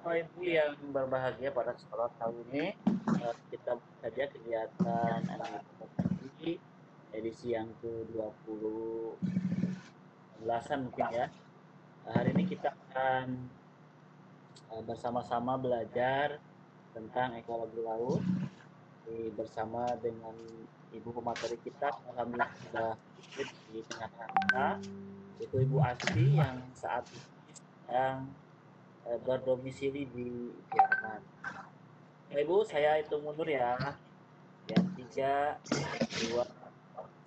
Bapak Ibu yang berbahagia pada kesempatan kali ini, kita buka saja kegiatan pagi edisi yang ke-20 belasan mungkin ya. Hari ini kita akan bersama-sama belajar tentang ekologi laut bersama dengan Ibu pemateri kita. Alhamdulillah sudah hadir di tengah-tengah kita, itu Ibu Asti yang saat ini sedang berdomisili di Jerman. Ibu, saya hitung mundur ya. Yang 3, 2,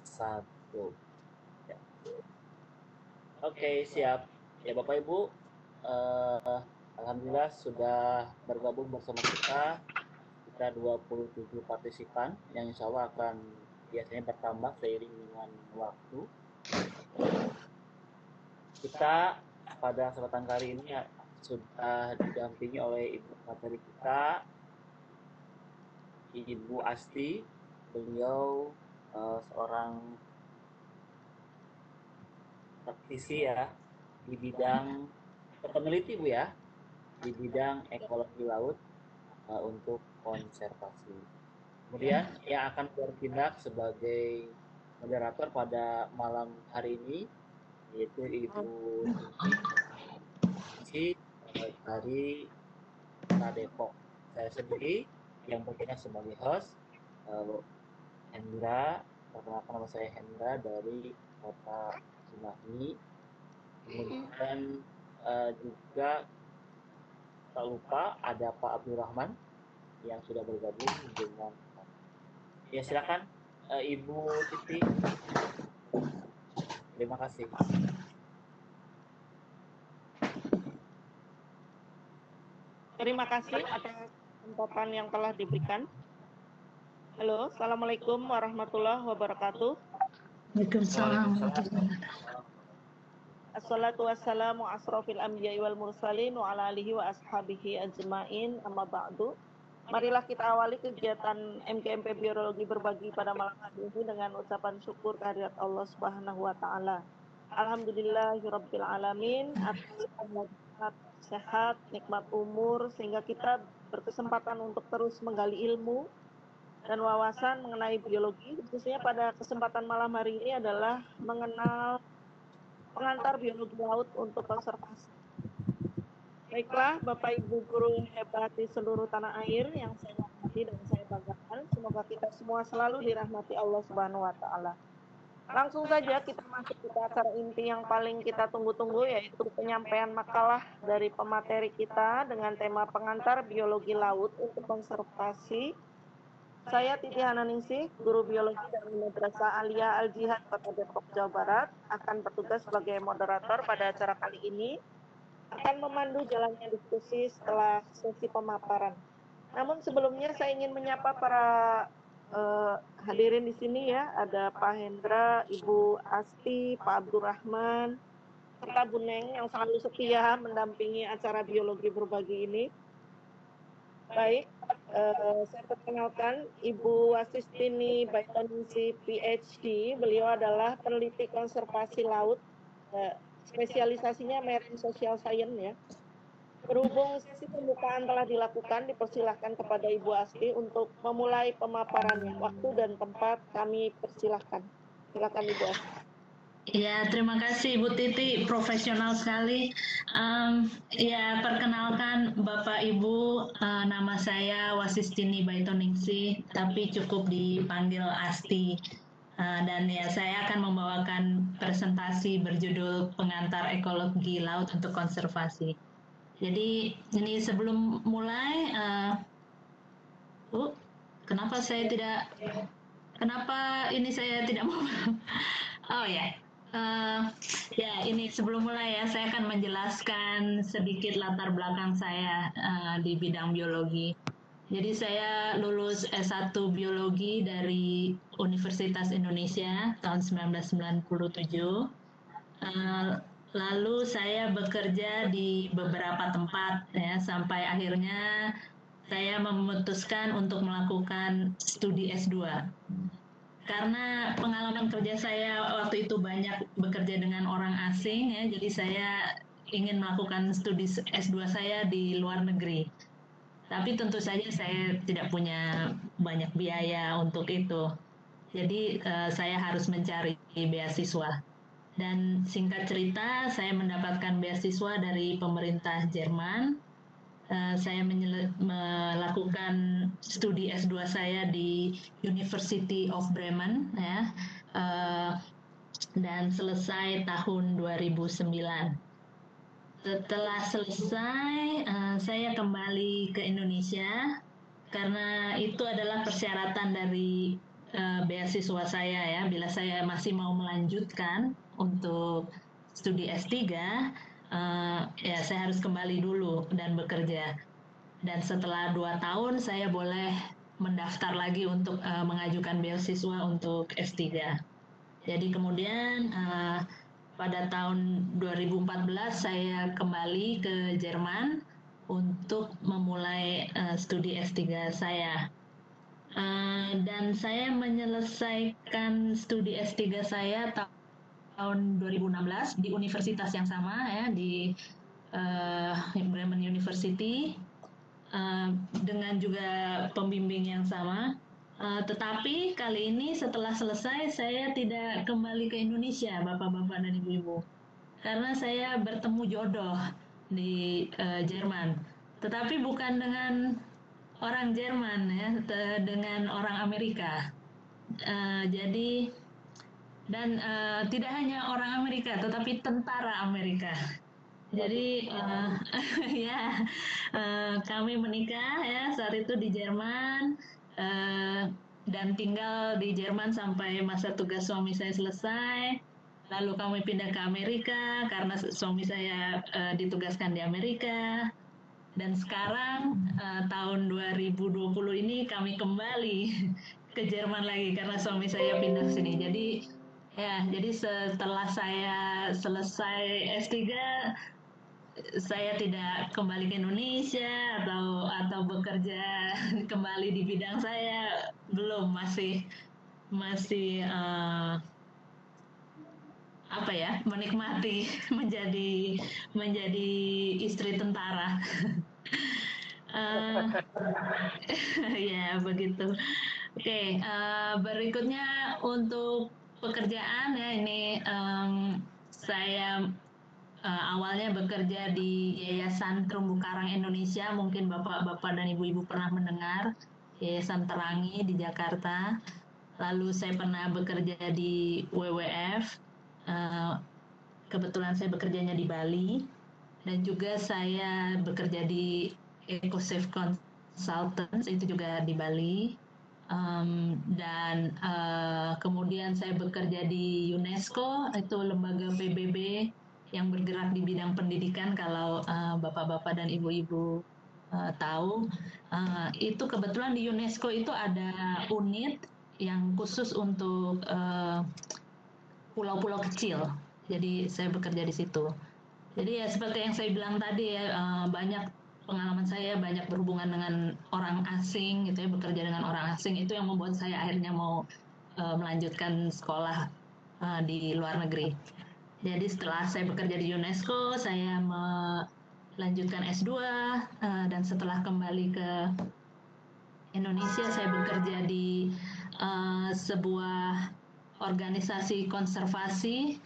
1. Ya. Oke, siap. Ya Bapak Ibu, Alhamdulillah sudah bergabung bersama kita. Kita 27 partisipan yang insya Allah akan biasanya bertambah seiring dengan waktu. Kita pada kesempatan kali ini sudah didampingi oleh Ibu materi kita, Ibu Asti. Beliau seorang praktisi ya di bidang peneliti Bu ya, di bidang ekologi laut untuk konservasi. Kemudian yang akan bertindak sebagai moderator pada malam hari ini yaitu Ibu Cici dari Kota Depok. Saya sendiri yang bertindak sebagai host, Hendra. Perkenalkan, nama saya Hendra dari Kota Cimahi. Kemudian juga tak lupa ada Pak Abdurrahman yang sudah bergabung dengan ya. Silakan Ibu Titi. Terima kasih. Terima kasih atas kesempatan yang telah diberikan. Halo, Assalamualaikum warahmatullahi wabarakatuh. Waalaikumsalam. Assalatu wassalamu asrofil anbiya'i wal mursalin wa ala alihi wa ashabihi ajma'in, amma ba'du. Marilah kita awali kegiatan MKMP Biologi Berbagi pada malam hari ini dengan ucapan syukur kehadirat Allah Subhanahu wa Ta'ala. Alhamdulillahirabbil alamin, atas sehat, nikmat umur, sehingga kita berkesempatan untuk terus menggali ilmu dan wawasan mengenai biologi. Khususnya pada kesempatan malam hari ini adalah mengenal pengantar biologi laut untuk konservasi. Baiklah, Bapak Ibu guru hebat di seluruh tanah air yang saya hormati dan saya banggakan, semoga kita semua selalu dirahmati Allah Subhanahu wa Ta'ala. Langsung saja kita masuk ke acara inti yang paling kita tunggu-tunggu, yaitu penyampaian makalah dari pemateri kita dengan tema pengantar biologi laut untuk konservasi. Saya Titi Hananingsih, guru biologi dari Madrasah Aliyah Al-Jihad Kota Depok, Jawa Barat, akan bertugas sebagai moderator pada acara kali ini, akan memandu jalannya diskusi setelah sesi pemaparan. Namun sebelumnya saya ingin menyapa para hadirin di sini ya, ada Pak Hendra, Ibu Asti, Pak Abdurrahman, serta Bu Neng yang selalu setia mendampingi acara biologi berbagi ini. Baik, saya perkenalkan Ibu Wasistini Baitoningsi PhD. Beliau adalah peneliti konservasi laut, spesialisasinya Marine Social Science ya. Berhubung sesi pembukaan telah dilakukan, dipersilahkan kepada Ibu Asti untuk memulai pemaparannya. Waktu dan tempat kami persilahkan. Silakan Ibu Asti. Ya, terima kasih Ibu Titi, profesional sekali. Ya, perkenalkan Bapak Ibu, nama saya Wasistini Baitoningsi, tapi cukup dipanggil Asti. Dan ya, saya akan membawakan presentasi berjudul Pengantar Ekologi Laut untuk Konservasi. Jadi ini sebelum mulai, kenapa ini saya tidak mau? Oh ya. Ya, ini sebelum mulai ya, saya akan menjelaskan sedikit latar belakang saya di bidang biologi. Jadi saya lulus S1 Biologi dari Universitas Indonesia tahun 1997. Lalu saya bekerja di beberapa tempat ya, sampai akhirnya saya memutuskan untuk melakukan studi S2. Karena pengalaman kerja saya waktu itu banyak bekerja dengan orang asing ya, jadi saya ingin melakukan studi S2 saya di luar negeri. Tapi tentu saja saya tidak punya banyak biaya untuk itu. Jadi saya harus mencari beasiswa. Dan singkat cerita, saya mendapatkan beasiswa dari pemerintah Jerman. Saya melakukan studi S2 saya di University of Bremen, ya, dan selesai tahun 2009. Setelah selesai, saya kembali ke Indonesia karena itu adalah persyaratan dari beasiswa saya, ya. Bila saya masih mau melanjutkan untuk studi S3, ya saya harus kembali dulu dan bekerja. Dan setelah 2 tahun saya boleh mendaftar lagi untuk mengajukan beasiswa untuk S3. Jadi kemudian pada tahun 2014 saya kembali ke Jerman untuk memulai studi S3 saya. Dan saya menyelesaikan studi S3 saya tahun 2016 di universitas yang sama, ya, di Bremen University, dengan juga pembimbing yang sama. Tetapi kali ini setelah selesai saya tidak kembali ke Indonesia, Bapak-bapak dan Ibu-ibu, karena saya bertemu jodoh di Jerman. Tetapi bukan dengan orang Jerman, ya, dengan orang Amerika. Jadi dan tidak hanya orang Amerika, tetapi tentara Amerika. Jadi ya, kami menikah, ya, saat itu di Jerman, dan tinggal di Jerman sampai masa tugas suami saya selesai. Lalu kami pindah ke Amerika karena suami saya ditugaskan di Amerika. Dan sekarang tahun 2020 ini kami kembali ke Jerman lagi karena suami saya pindah ke sini. Jadi setelah saya selesai S3, saya tidak kembali ke Indonesia atau bekerja kembali di bidang saya, belum, masih menikmati menjadi istri tentara. Ya begitu. Oke, berikutnya untuk pekerjaan, ya, ini saya awalnya bekerja di Yayasan Terumbu Karang Indonesia. Mungkin Bapak-bapak dan Ibu-ibu pernah mendengar Yayasan Terangi di Jakarta. Lalu saya pernah bekerja di WWF. Kebetulan saya bekerjanya di Bali. Dan juga saya bekerja di EcoSafe Consultants, itu juga di Bali. Dan kemudian saya bekerja di UNESCO, itu lembaga PBB yang bergerak di bidang pendidikan. Kalau bapak-bapak dan ibu-ibu tahu, itu kebetulan di UNESCO itu ada unit yang khusus untuk pulau-pulau kecil. Jadi saya bekerja di situ. Jadi ya seperti yang saya bilang tadi, ya, banyak pengalaman saya banyak berhubungan dengan orang asing, gitu ya, bekerja dengan orang asing, itu yang membuat saya akhirnya mau melanjutkan sekolah di luar negeri. Jadi setelah saya bekerja di UNESCO, saya melanjutkan S2, dan setelah kembali ke Indonesia, saya bekerja di sebuah organisasi konservasi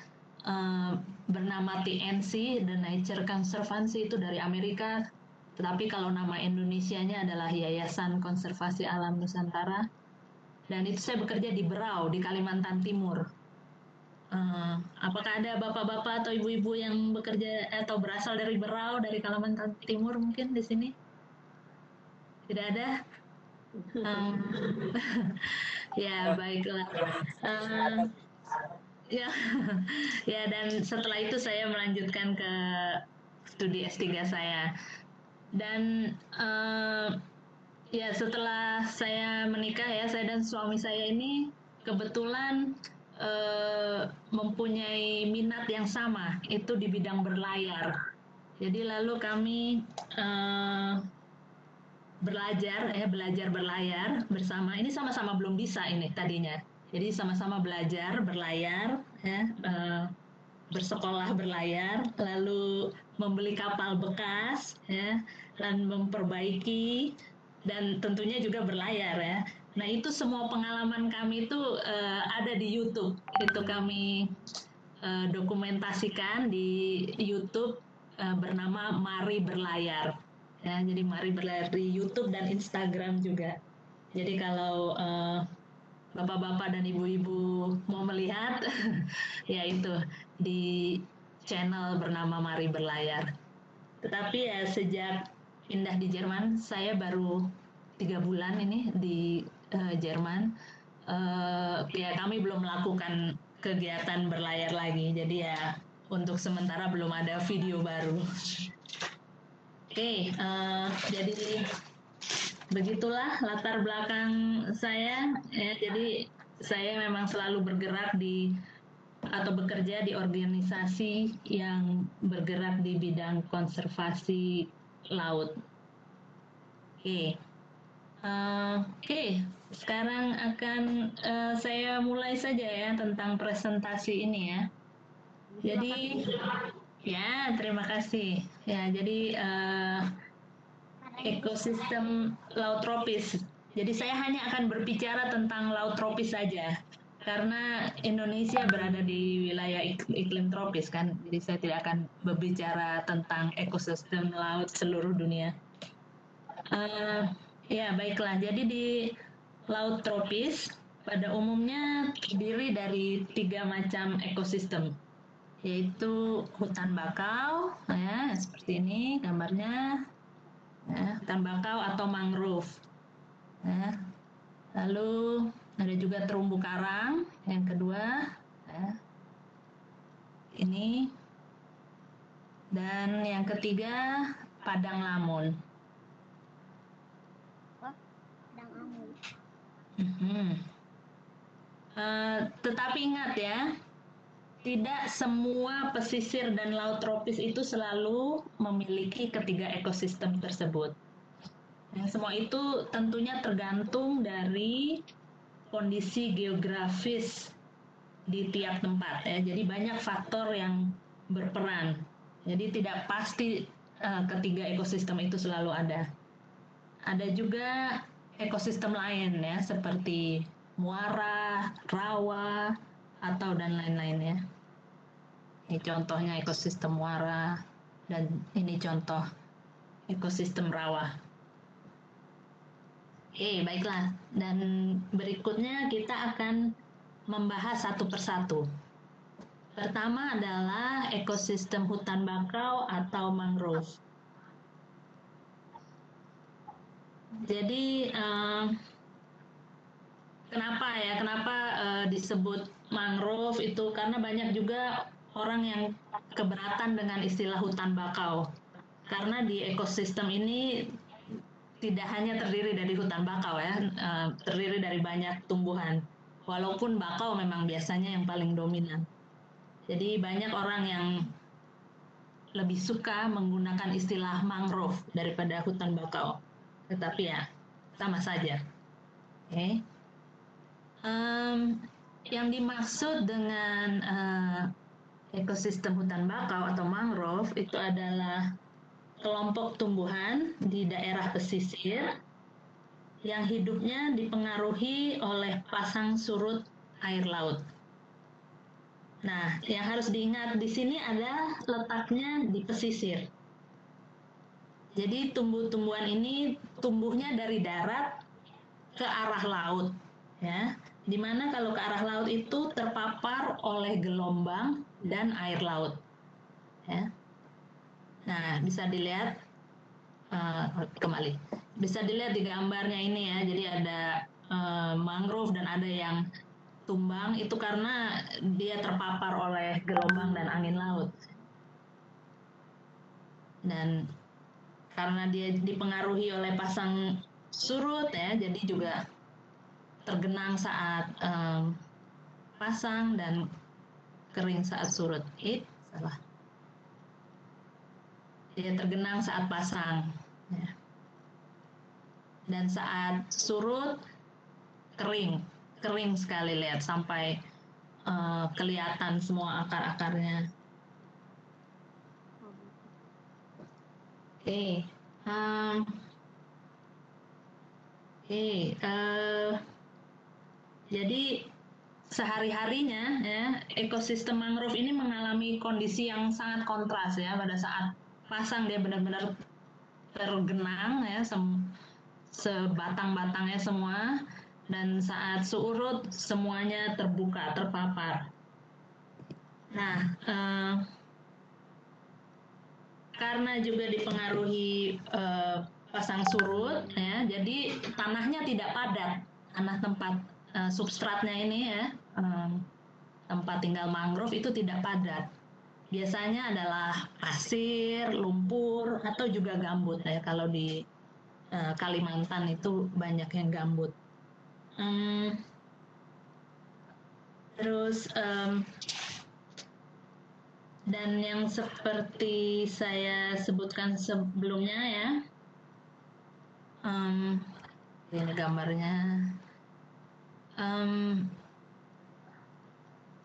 bernama TNC, The Nature Conservancy, itu dari Amerika. Tetapi kalau nama Indonesianya adalah Yayasan Konservasi Alam Nusantara. Dan itu saya bekerja di Berau, di Kalimantan Timur. Apakah ada bapak-bapak atau ibu-ibu yang bekerja atau berasal dari Berau, dari Kalimantan Timur mungkin di sini? Tidak ada? Ya, baiklah. Ya, ya, dan setelah itu saya melanjutkan ke studi S3 saya. Dan ya setelah saya menikah, ya, saya dan suami saya ini kebetulan mempunyai minat yang sama, itu di bidang berlayar. Jadi lalu kami belajar berlayar bersama. Ini sama-sama belum bisa ini tadinya. Jadi sama-sama belajar berlayar, ya, bersekolah berlayar, lalu membeli kapal bekas ya dan memperbaiki dan tentunya juga berlayar ya. Nah, itu semua pengalaman kami itu ada di YouTube. Itu kami dokumentasikan di YouTube bernama Mari Berlayar. Ya, jadi Mari Berlayar di YouTube dan Instagram juga. Jadi kalau bapak-bapak dan ibu-ibu mau melihat, ya itu di channel bernama Mari Berlayar. Tetapi ya sejak pindah di Jerman, saya baru 3 bulan ini di Jerman. Ya kami belum melakukan kegiatan berlayar lagi, jadi ya untuk sementara belum ada video baru. Oke, jadi begitulah latar belakang saya. Ya, jadi saya memang selalu bergerak atau bekerja di organisasi yang bergerak di bidang konservasi laut. Oke, sekarang akan saya mulai saja ya tentang presentasi ini ya. Jadi, ya terima kasih. Ya, jadi ekosistem laut tropis. Jadi saya hanya akan berbicara tentang laut tropis saja. Karena Indonesia berada di wilayah iklim tropis kan, jadi saya tidak akan berbicara tentang ekosistem laut seluruh dunia. Ya baiklah, jadi di laut tropis pada umumnya terdiri dari 3 macam ekosistem, yaitu hutan bakau, ya seperti ini gambarnya, ya, hutan bakau atau mangrove. Ya. Lalu ada juga terumbu karang yang kedua, ya. Ini, dan yang ketiga padang lamun. Tetapi ingat ya, tidak semua pesisir dan laut tropis itu selalu memiliki ketiga ekosistem tersebut. Semua itu tentunya tergantung dari kondisi geografis di tiap tempat ya. Jadi banyak faktor yang berperan. Jadi tidak pasti ketiga ekosistem itu selalu ada. Ada juga ekosistem lain ya, seperti muara, rawa, atau dan lain-lain ya. Ini contohnya ekosistem muara, dan ini contoh ekosistem rawa. Oke, baiklah. Dan berikutnya kita akan membahas satu persatu. Pertama adalah ekosistem hutan bakau atau mangrove. Jadi kenapa disebut mangrove itu? Karena banyak juga orang yang keberatan dengan istilah hutan bakau. Karena di ekosistem ini tidak hanya terdiri dari hutan bakau ya, terdiri dari banyak tumbuhan. Walaupun bakau memang biasanya yang paling dominan. Jadi banyak orang yang lebih suka menggunakan istilah mangrove daripada hutan bakau. Tetapi ya sama saja. Oke. Yang dimaksud dengan ekosistem hutan bakau atau mangrove itu adalah kelompok tumbuhan di daerah pesisir yang hidupnya dipengaruhi oleh pasang surut air laut. Nah, yang harus diingat di sini ada letaknya di pesisir. Jadi tumbuh-tumbuhan ini tumbuhnya dari darat ke arah laut, ya. Dimana kalau ke arah laut itu terpapar oleh gelombang dan air laut, ya. Nah, bisa dilihat kembali. Bisa dilihat di gambarnya ini ya. Jadi ada mangrove dan ada yang tumbang, itu karena dia terpapar oleh gelombang dan angin laut. Dan karena dia dipengaruhi oleh pasang surut ya, jadi juga tergenang saat pasang dan kering saat surut. Salah. Dia tergenang saat pasang. Ya. Dan saat surut kering sekali, lihat sampai kelihatan semua akar-akarnya. Oke. Um, Oke. Jadi sehari-harinya ya ekosistem mangrove ini mengalami kondisi yang sangat kontras ya. Pada saat pasang dia benar-benar tergenang ya, sebatang-batangnya semua, dan saat surut semuanya terbuka, terpapar. Nah, karena juga dipengaruhi pasang surut ya, jadi tanahnya tidak padat, tanah tempat substratnya ini ya, tempat tinggal mangrove itu tidak padat. Biasanya adalah pasir, lumpur, atau juga gambut ya. Kalau di Kalimantan itu banyak yang gambut. Terus dan yang seperti saya sebutkan sebelumnya ya, ini gambarnya.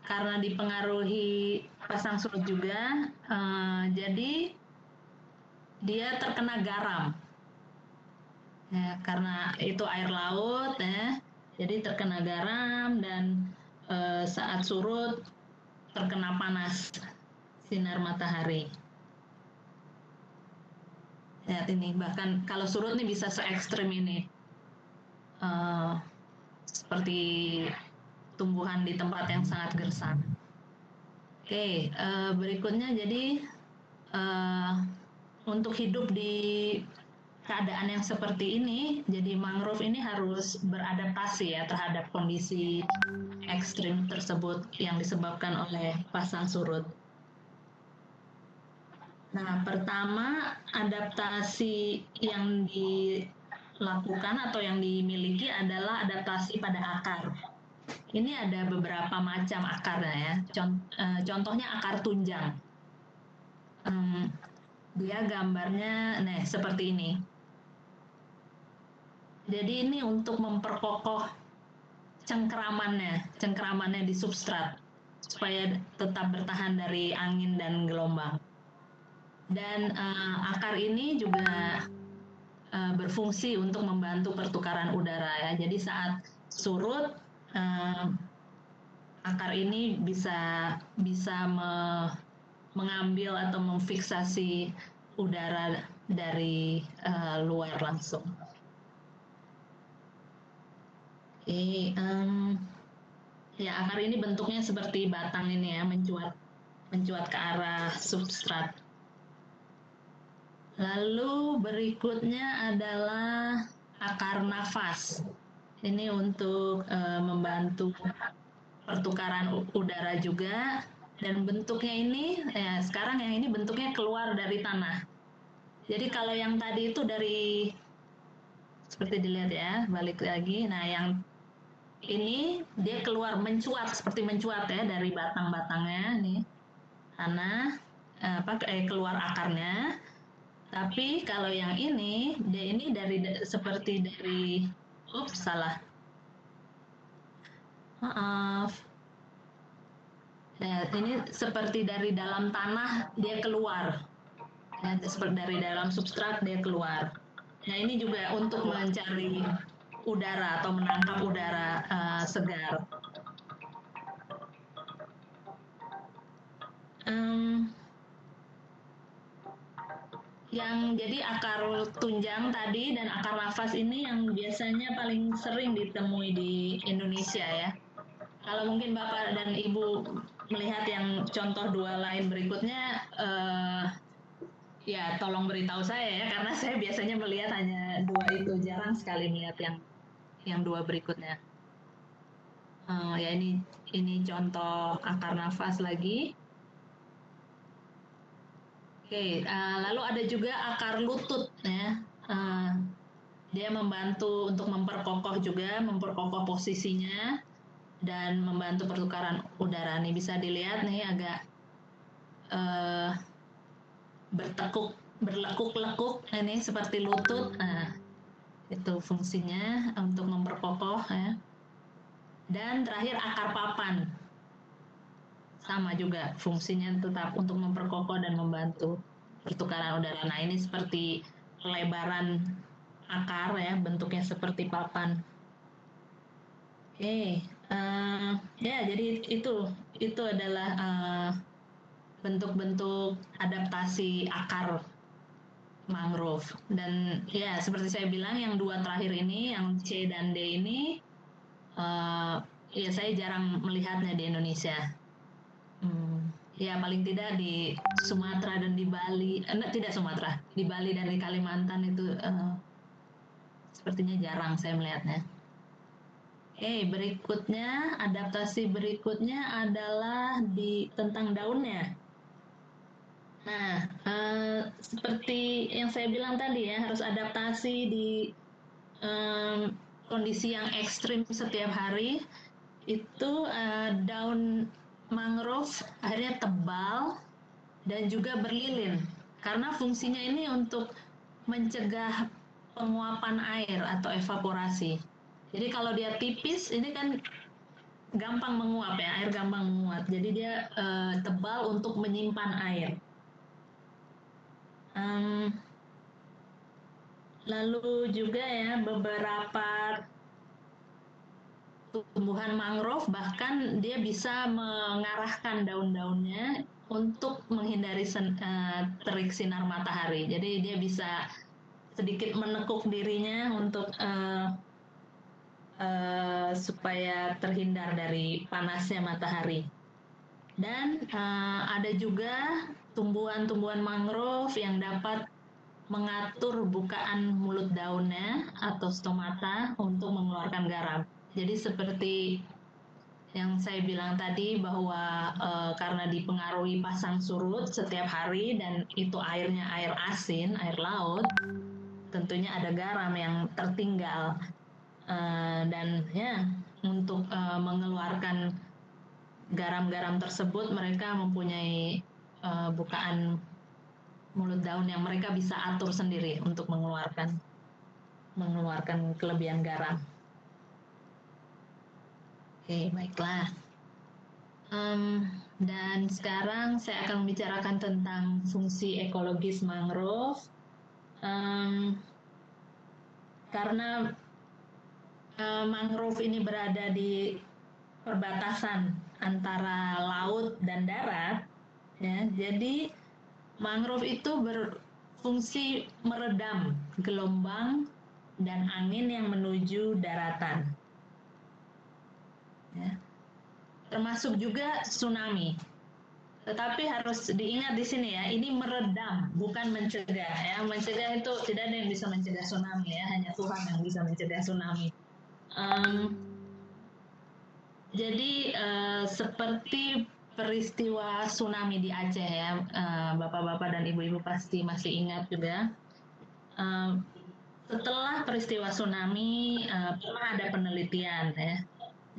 Karena dipengaruhi pasang surut juga, jadi dia terkena garam. Ya, karena itu air laut ya, jadi terkena garam dan saat surut terkena panas sinar matahari. Lihat ini, bahkan kalau surut nih bisa se ekstrim ini, seperti tumbuhan di tempat yang sangat gersang. Oke, berikutnya jadi untuk hidup di keadaan yang seperti ini, jadi mangrove ini harus beradaptasi ya terhadap kondisi ekstrim tersebut yang disebabkan oleh pasang surut. Nah, pertama adaptasi yang dilakukan atau yang dimiliki adalah adaptasi pada akar. Ini ada beberapa macam akarnya ya. Contohnya akar tunjang. Dia gambarnya seperti ini. Jadi ini untuk memperkokoh cengkeramannya di substrat supaya tetap bertahan dari angin dan gelombang. Dan akar ini juga berfungsi untuk membantu pertukaran udara ya. Jadi saat surut akar ini bisa mengambil atau memfiksasi udara dari luar langsung. Oke, ya akar ini bentuknya seperti batang ini ya, mencuat ke arah substrat. Lalu berikutnya adalah akar nafas. Ini untuk membantu pertukaran udara juga, dan bentuknya ini ya sekarang yang ini bentuknya keluar dari tanah. Jadi kalau yang tadi itu dari seperti dilihat ya, balik lagi. Nah, yang ini dia keluar seperti mencuat ya dari batang-batangnya nih tanah keluar akarnya. Tapi kalau yang ini dia ini seperti dari salah. Maaf. Nah, ini seperti dari dalam tanah dia keluar. Ya, seperti dari dalam substrat dia keluar. Nah, ini juga untuk mencari udara atau menangkap udara segar. Yang jadi akar tunjang tadi dan akar nafas ini yang biasanya paling sering ditemui di Indonesia ya. Kalau mungkin Bapak dan Ibu melihat yang contoh dua lain berikutnya, ya tolong beritahu saya ya, karena saya biasanya melihat hanya dua itu, jarang sekali melihat yang dua berikutnya. Ya ini contoh akar nafas lagi. Oke, lalu ada juga akar lutut ya. Dia membantu untuk memperkokoh posisinya dan membantu pertukaran udara. Nih bisa dilihat nih agak berlekuk-lekuk ini seperti lutut. Nah, itu fungsinya untuk memperkokoh ya. Dan terakhir akar papan. Sama juga fungsinya tetap untuk memperkokoh dan membantu pertukaran udara. Nah, ini seperti pelebaran akar ya, bentuknya seperti papan. Oke, ya jadi itu adalah bentuk-bentuk adaptasi akar mangrove. Dan ya seperti saya bilang, yang dua terakhir ini, yang C dan D ini, ya saya jarang melihatnya di Indonesia. Ya paling tidak di Sumatera dan di Bali, tidak Sumatera, di Bali dan di Kalimantan itu sepertinya jarang saya melihatnya. Oke, berikutnya, adaptasi berikutnya adalah tentang daunnya. Nah, seperti yang saya bilang tadi ya, harus adaptasi di kondisi yang ekstrim setiap hari. Itu daun mangrove akhirnya tebal dan juga berlilin. Karena fungsinya ini untuk mencegah penguapan air atau evaporasi. Jadi kalau dia tipis, ini kan gampang menguap ya, air gampang menguap. Jadi dia tebal untuk menyimpan air. Lalu juga ya beberapa tumbuhan mangrove bahkan dia bisa mengarahkan daun-daunnya untuk menghindari terik sinar matahari. Jadi dia bisa sedikit menekuk dirinya untuk supaya terhindar dari panasnya matahari. Dan ada juga tumbuhan-tumbuhan mangrove yang dapat mengatur bukaan mulut daunnya atau stomata untuk mengeluarkan garam. Jadi seperti yang saya bilang tadi bahwa karena dipengaruhi pasang surut setiap hari dan itu airnya air asin, air laut, tentunya ada garam yang tertinggal. Dan ya untuk mengeluarkan garam-garam tersebut mereka mempunyai bukaan mulut daun yang mereka bisa atur sendiri untuk mengeluarkan kelebihan garam. Oke, baiklah. Dan sekarang saya akan membicarakan tentang fungsi ekologis mangrove. Karena mangrove ini berada di perbatasan antara laut dan darat, ya, jadi mangrove itu berfungsi meredam gelombang dan angin yang menuju daratan, ya. Termasuk juga tsunami. Tetapi harus diingat di sini ya, ini meredam, bukan mencegah. Ya, mencegah itu tidak ada yang bisa mencegah tsunami ya, hanya Tuhan yang bisa mencegah tsunami. Jadi seperti peristiwa tsunami di Aceh ya, bapak-bapak dan ibu-ibu pasti masih ingat juga. Setelah peristiwa tsunami pernah ada penelitian ya,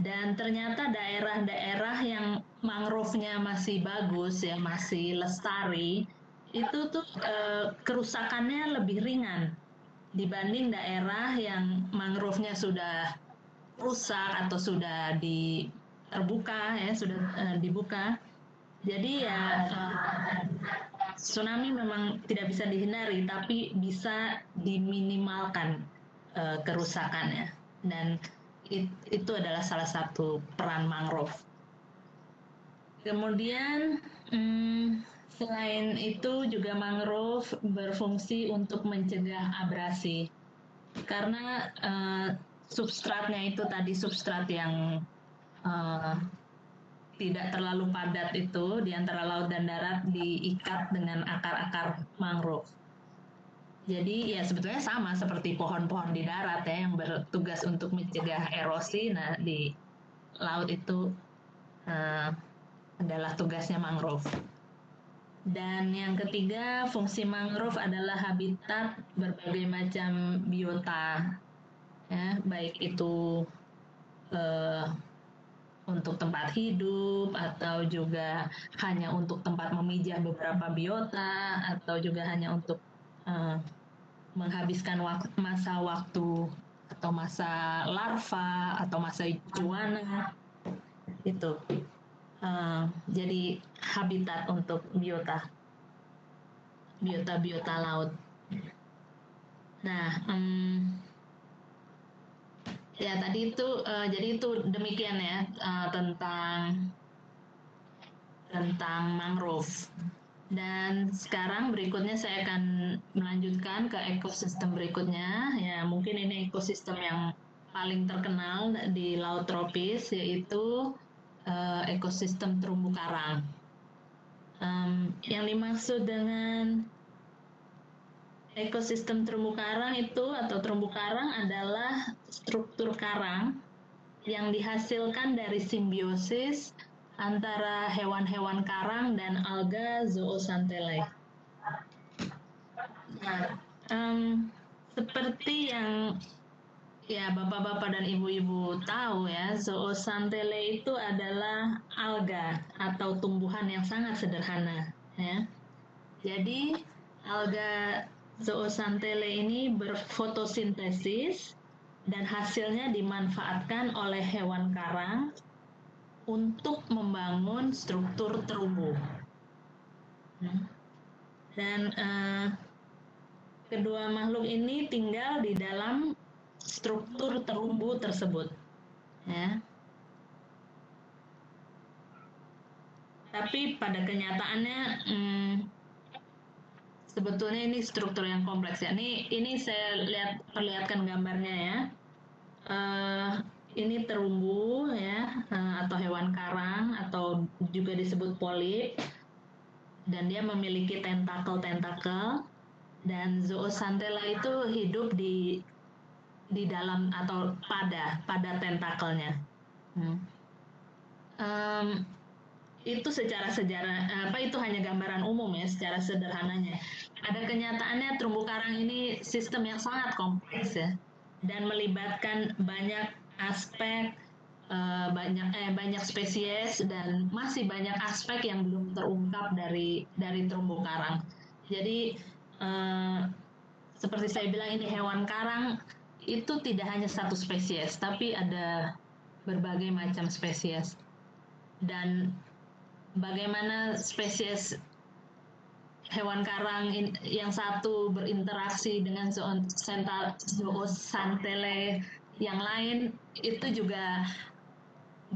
dan ternyata daerah-daerah yang mangrove-nya masih bagus ya, masih lestari, itu tuh kerusakannya lebih ringan dibanding daerah yang mangrove-nya sudah rusak atau sudah terbuka ya, sudah dibuka. Jadi ya tsunami memang tidak bisa dihindari, tapi bisa diminimalkan kerusakannya. Dan itu adalah salah satu peran mangrove. Kemudian selain itu juga mangrove berfungsi untuk mencegah abrasi. Karena substratnya itu tadi substrat yang tidak terlalu padat itu di antara laut dan darat diikat dengan akar-akar mangrove. Jadi ya sebetulnya sama seperti pohon-pohon di darat ya yang bertugas untuk mencegah erosi. Nah di laut itu adalah tugasnya mangrove. Dan yang ketiga, fungsi mangrove adalah habitat berbagai macam biota. Ya, baik itu untuk tempat hidup atau juga hanya untuk tempat memijah beberapa biota atau juga hanya untuk menghabiskan masa waktu atau masa larva atau masa juana itu. Jadi habitat untuk biota. biota-biota laut. Nah, ya tadi itu jadi itu demikian ya tentang mangrove. Dan sekarang berikutnya saya akan melanjutkan ke ekosistem berikutnya. Ya, mungkin ini ekosistem yang paling terkenal di laut tropis, yaitu ekosistem terumbu karang. Yang dimaksud dengan ekosistem terumbu karang itu atau terumbu karang adalah struktur karang yang dihasilkan dari simbiosis antara hewan-hewan karang dan alga zooxanthellae. Nah, seperti yang ya bapak-bapak dan ibu-ibu tahu ya, zooxanthellae itu adalah alga atau tumbuhan yang sangat sederhana. Ya. Jadi alga zooxanthellae ini berfotosintesis dan hasilnya dimanfaatkan oleh hewan karang untuk membangun struktur terumbu. Dan kedua makhluk ini tinggal di dalam struktur terumbu tersebut. Ya. Tapi pada kenyataannya sebetulnya ini struktur yang kompleks ya. Ini saya perlihatkan gambarnya ya. Ini terumbu ya, atau hewan karang atau juga disebut polip, dan dia memiliki tentakel-tentakel, dan zooxanthellae itu hidup di dalam atau pada tentakelnya. Itu secara sejarah itu hanya gambaran umum ya, secara sederhananya. Pada kenyataannya terumbu karang ini sistem yang sangat kompleks ya, dan melibatkan banyak aspek, banyak spesies, dan masih banyak aspek yang belum terungkap dari terumbu karang. Jadi seperti saya bilang, ini hewan karang itu tidak hanya satu spesies, tapi ada berbagai macam spesies. Dan bagaimana spesies hewan karang yang satu berinteraksi dengan zooxanthellae yang lain itu juga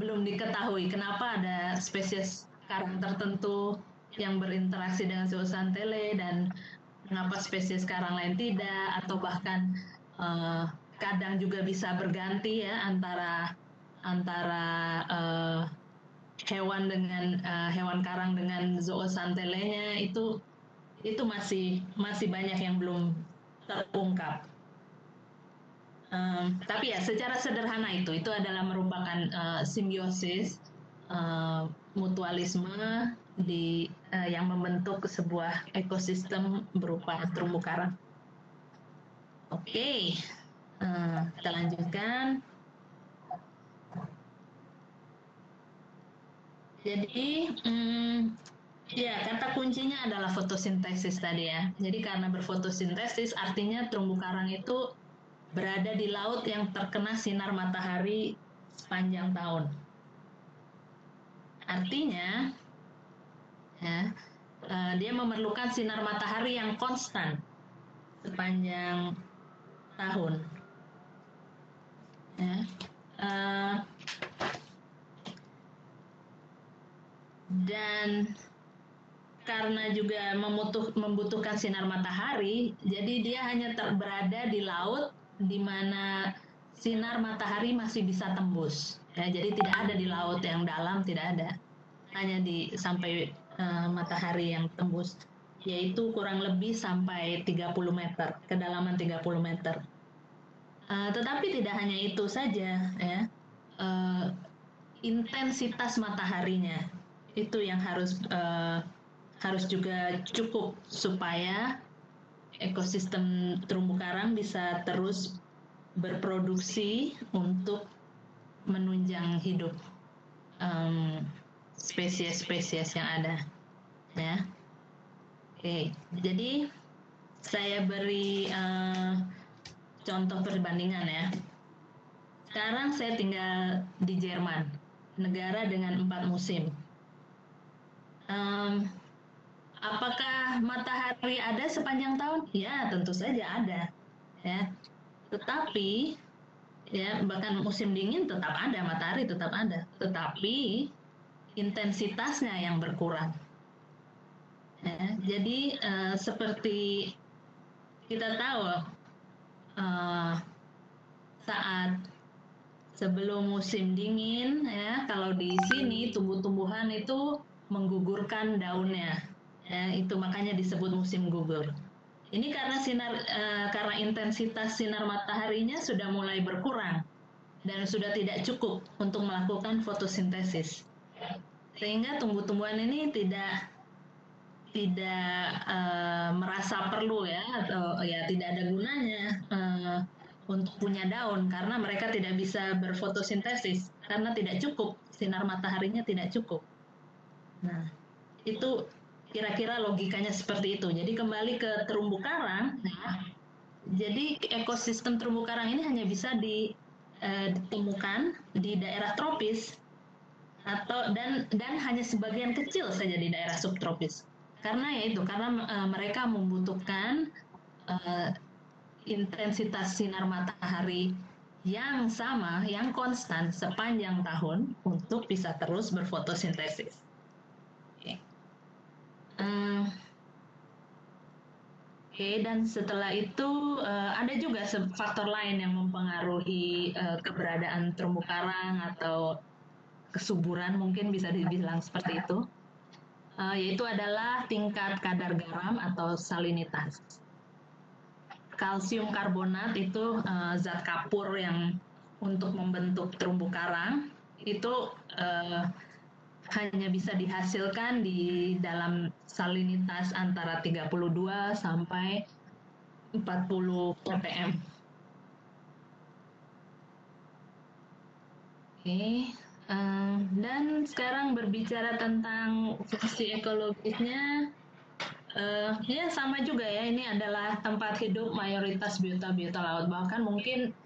belum diketahui. Kenapa ada spesies karang tertentu yang berinteraksi dengan zooxanthellae dan mengapa spesies karang lain tidak, atau bahkan kadang juga bisa berganti ya antara hewan karang dengan zooxanthellae-nya itu masih banyak yang belum terungkap. Tapi ya secara sederhana itu adalah merupakan simbiosis, mutualisme yang membentuk sebuah ekosistem berupa terumbu karang. Oke, kita lanjutkan. Jadi ya, kata kuncinya adalah fotosintesis tadi ya. Jadi karena berfotosintesis artinya terumbu karang itu berada di laut yang terkena sinar matahari sepanjang tahun. Artinya ya, dia memerlukan sinar matahari yang konstan sepanjang tahun. Ya. Dan karena juga membutuhkan sinar matahari, jadi dia hanya berada di laut di mana sinar matahari masih bisa tembus. Ya, jadi tidak ada di laut yang dalam, tidak ada. Hanya sampai matahari yang tembus, yaitu kurang lebih sampai 30 meter, kedalaman 30 meter. Tetapi tidak hanya itu saja, ya. Intensitas mataharinya itu yang harus juga cukup supaya ekosistem terumbu karang bisa terus berproduksi untuk menunjang hidup spesies-spesies yang ada. Ya. Oke, jadi saya beri contoh perbandingan ya. Sekarang saya tinggal di Jerman, negara dengan 4 musim. apakah matahari ada sepanjang tahun? Ya, tentu saja ada. Ya, tetapi ya bahkan musim dingin tetap ada, matahari tetap ada. Tetapi intensitasnya yang berkurang. Ya, jadi seperti kita tahu saat sebelum musim dingin, ya kalau di sini tumbuh-tumbuhan itu menggugurkan daunnya, ya, itu makanya disebut musim gugur. Ini karena intensitas sinar mataharinya sudah mulai berkurang dan sudah tidak cukup untuk melakukan fotosintesis, sehingga tumbuh-tumbuhan ini tidak merasa perlu ya, atau ya tidak ada gunanya untuk punya daun karena mereka tidak bisa berfotosintesis karena tidak cukup, sinar mataharinya tidak cukup. Nah, itu kira-kira logikanya seperti itu. Jadi kembali ke terumbu karang, jadi ekosistem terumbu karang ini hanya bisa ditemukan di daerah tropis dan hanya sebagian kecil saja di daerah subtropis. Karena mereka membutuhkan intensitas sinar matahari yang sama, yang konstan sepanjang tahun untuk bisa terus berfotosintesis. Dan setelah itu ada juga faktor lain yang mempengaruhi keberadaan terumbu karang atau kesuburan, mungkin bisa dibilang seperti itu. Yaitu adalah tingkat kadar garam atau salinitas. Kalsium karbonat itu zat kapur yang untuk membentuk terumbu karang itu hanya bisa dihasilkan di dalam salinitas antara 32 sampai 40 ppm. Dan sekarang berbicara tentang fungsi ekologisnya, ya sama juga ya, ini adalah tempat hidup mayoritas biota-biota laut. Bahkan mungkin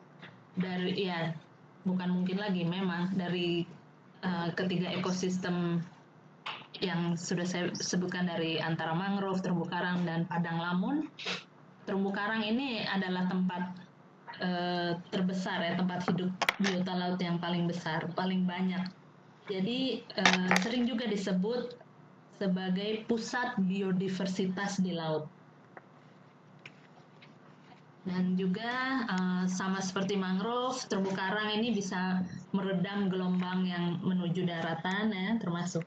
memang dari ketiga ekosistem yang sudah saya sebutkan, dari antara mangrove, terumbu karang, dan padang lamun. Terumbu karang ini adalah tempat terbesar ya, tempat hidup biota laut yang paling besar, paling banyak. Jadi sering juga disebut sebagai pusat biodiversitas di laut. Dan juga sama seperti mangrove, terumbu karang ini bisa meredam gelombang yang menuju daratan ya, termasuk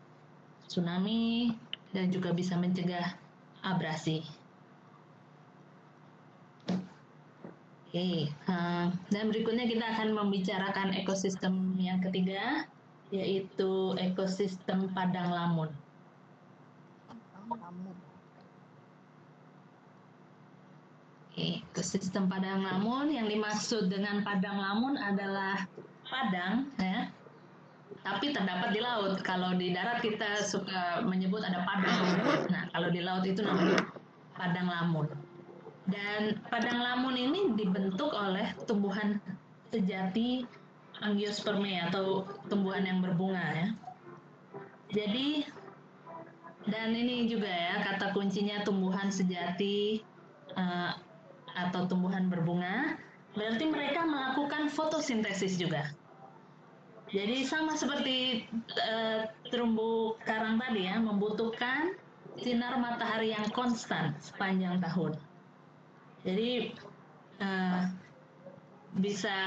tsunami, dan juga bisa mencegah abrasi. Dan berikutnya kita akan membicarakan ekosistem yang ketiga, yaitu ekosistem padang lamun. Ekosistem padang lamun, yang dimaksud dengan padang lamun adalah padang, ya, tapi terdapat di laut. Kalau di darat kita suka menyebut ada padang. Nah, kalau di laut itu namanya padang lamun. Dan padang lamun ini dibentuk oleh tumbuhan sejati Angiospermae atau tumbuhan yang berbunga ya. Jadi, dan ini juga ya kata kuncinya tumbuhan sejati atau tumbuhan berbunga, berarti mereka melakukan fotosintesis juga. Jadi sama seperti terumbu karang tadi ya, membutuhkan sinar matahari yang konstan sepanjang tahun. Jadi bisa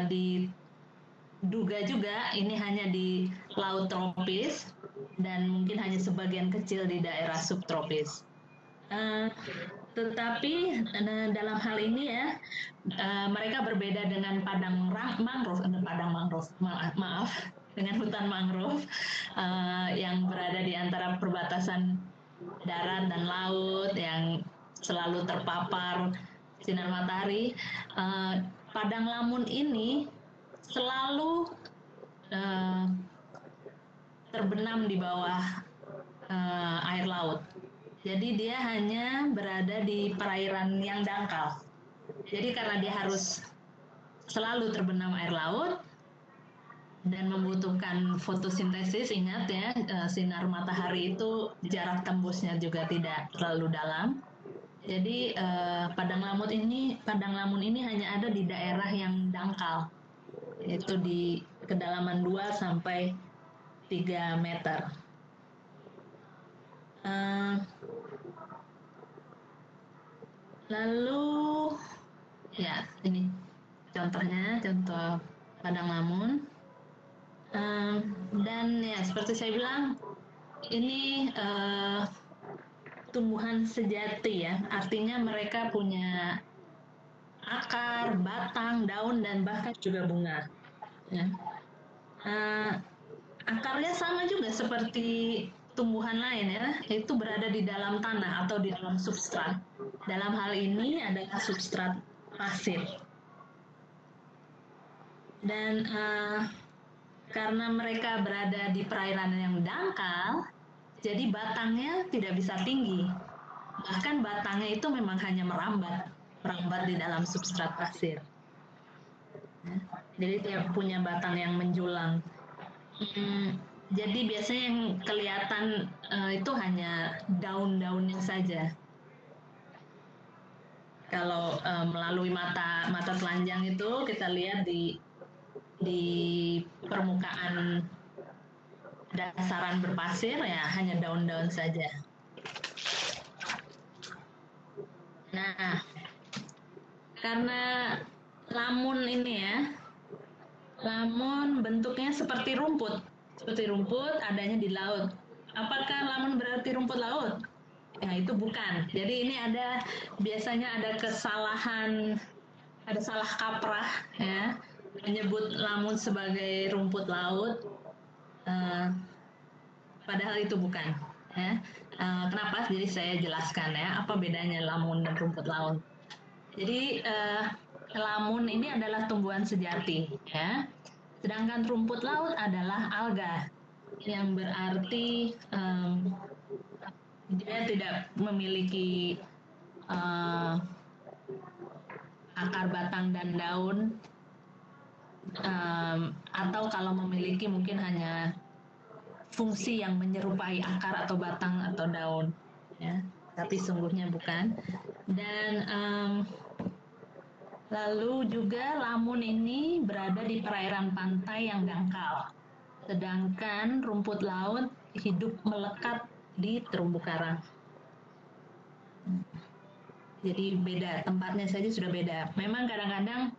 diduga juga ini hanya di laut tropis dan mungkin hanya sebagian kecil di daerah subtropis. Tetapi dalam hal ini ya, mereka berbeda dengan dengan hutan mangrove yang berada di antara perbatasan darat dan laut yang selalu terpapar sinar matahari. Padang lamun ini selalu terbenam di bawah air laut. Jadi dia hanya berada di perairan yang dangkal. Jadi karena dia harus selalu terbenam air laut, dan membutuhkan fotosintesis. Ingat ya, sinar matahari itu jarak tembusnya juga tidak terlalu dalam. Jadi padang lamun ini hanya ada di daerah yang dangkal, yaitu di kedalaman 2 sampai 3 meter. Lalu ya ini contohnya, contoh padang lamun. Dan ya seperti saya bilang, ini tumbuhan sejati ya, artinya mereka punya akar, batang, daun, dan bahkan juga bunga. Ya. Akarnya sama juga seperti tumbuhan lain ya, yaitu berada di dalam tanah atau di dalam substrat. Dalam hal ini adalah substrat pasir. Dan karena mereka berada di perairan yang dangkal, jadi batangnya tidak bisa tinggi. Bahkan batangnya itu memang hanya merambat di dalam substrat pasir. Jadi tidak punya batang yang menjulang. Jadi biasanya yang kelihatan itu hanya daun-daunnya saja. Kalau melalui mata telanjang itu kita lihat di permukaan dasaran berpasir ya hanya daun-daun saja. Nah, karena lamun ini ya, lamun bentuknya seperti rumput adanya di laut. Apakah lamun berarti rumput laut? Ya itu bukan. Jadi ini biasanya ada kesalahan, ada salah kaprah ya, menyebut lamun sebagai rumput laut, padahal itu bukan. Ya. Kenapa? Jadi saya jelaskan ya, apa bedanya lamun dan rumput laut. Jadi lamun ini adalah tumbuhan sejati, ya. Sedangkan rumput laut adalah alga, yang berarti dia tidak memiliki akar, batang, dan daun, atau kalau memiliki mungkin hanya fungsi yang menyerupai akar atau batang atau daun, ya. Tapi sungguhnya bukan. Dan lalu juga lamun ini berada di perairan pantai yang dangkal, sedangkan rumput laut hidup melekat di terumbu karang. Jadi beda, tempatnya saja sudah beda. Memang kadang-kadang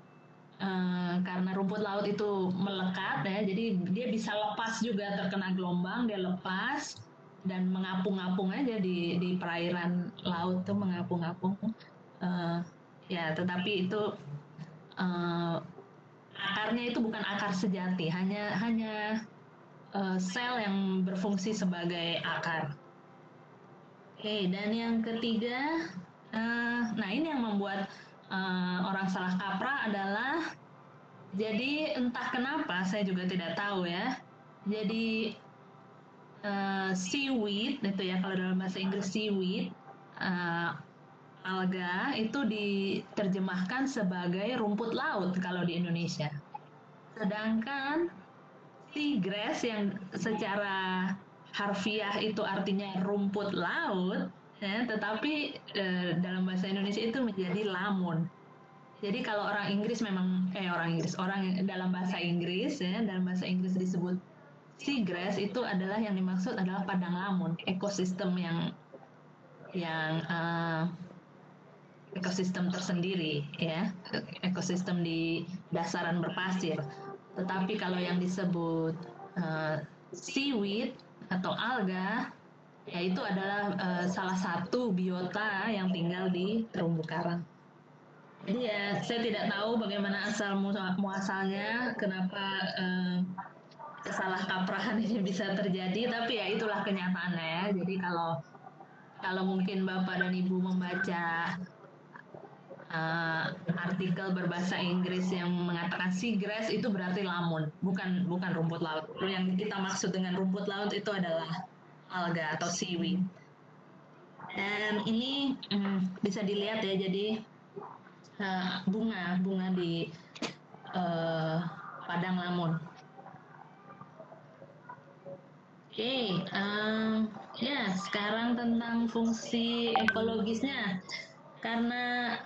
karena rumput laut itu melekat ya, jadi dia bisa lepas juga, terkena gelombang dia lepas dan mengapung-apung aja di perairan laut tuh, mengapung-apung. Ya, tetapi itu akarnya itu bukan akar sejati, hanya sel yang berfungsi sebagai akar. Oke, dan yang ketiga, nah ini yang membuat orang salah kaprah adalah, jadi entah kenapa saya juga tidak tahu ya. Jadi seaweed itu ya, kalau dalam bahasa Inggris seaweed, alga itu diterjemahkan sebagai rumput laut kalau di Indonesia. Sedangkan seagrass yang secara harfiah itu artinya rumput laut, ya, tetapi dalam bahasa Indonesia itu menjadi lamun. Jadi kalau orang dalam bahasa Inggris ya, dalam bahasa Inggris disebut seagrass, itu adalah yang dimaksud adalah padang lamun, ekosistem yang ekosistem tersendiri ya, ekosistem di dasaran berpasir. Tetapi kalau yang disebut seaweed atau alga, ya itu adalah salah satu biota yang tinggal di terumbu karang. Jadi ya saya tidak tahu bagaimana asal muasalnya, kenapa kesalah kaprahan ini bisa terjadi, tapi ya itulah kenyataannya ya. Jadi kalau mungkin Bapak dan Ibu membaca artikel berbahasa Inggris yang mengatakan seagrass, itu berarti lamun, bukan rumput laut. Yang kita maksud dengan rumput laut itu adalah alga atau seaweed. Dan ini bisa dilihat ya, jadi bunga di padang lamun. Oke, ya sekarang tentang fungsi ekologisnya, karena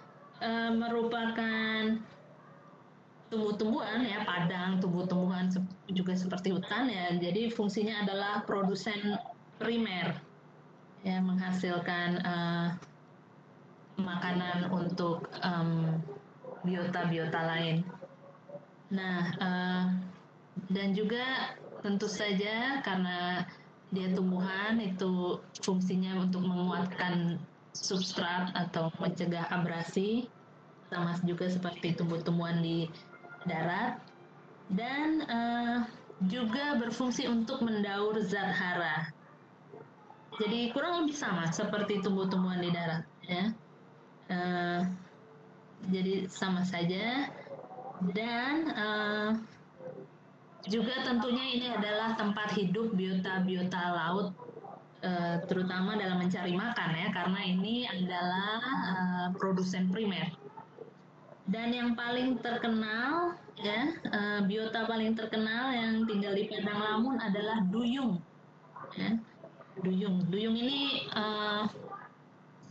merupakan tumbuh-tumbuhan ya, padang tumbuh-tumbuhan juga seperti hutan ya, jadi fungsinya adalah produsen primer ya, menghasilkan makanan untuk biota-biota lain. Nah, dan juga tentu saja karena dia tumbuhan, itu fungsinya untuk menguatkan substrat atau mencegah abrasi, sama juga seperti tumbuh-tumbuhan di darat, dan juga berfungsi untuk mendaur zat hara. Jadi kurang lebih sama seperti tumbuh-tumbuhan di darat ya. Jadi sama saja, dan juga tentunya ini adalah tempat hidup biota-biota laut, terutama dalam mencari makan ya, karena ini adalah produsen primer. Dan yang paling terkenal ya, biota paling terkenal yang tinggal di padang lamun adalah duyung. Ya. Duyung ini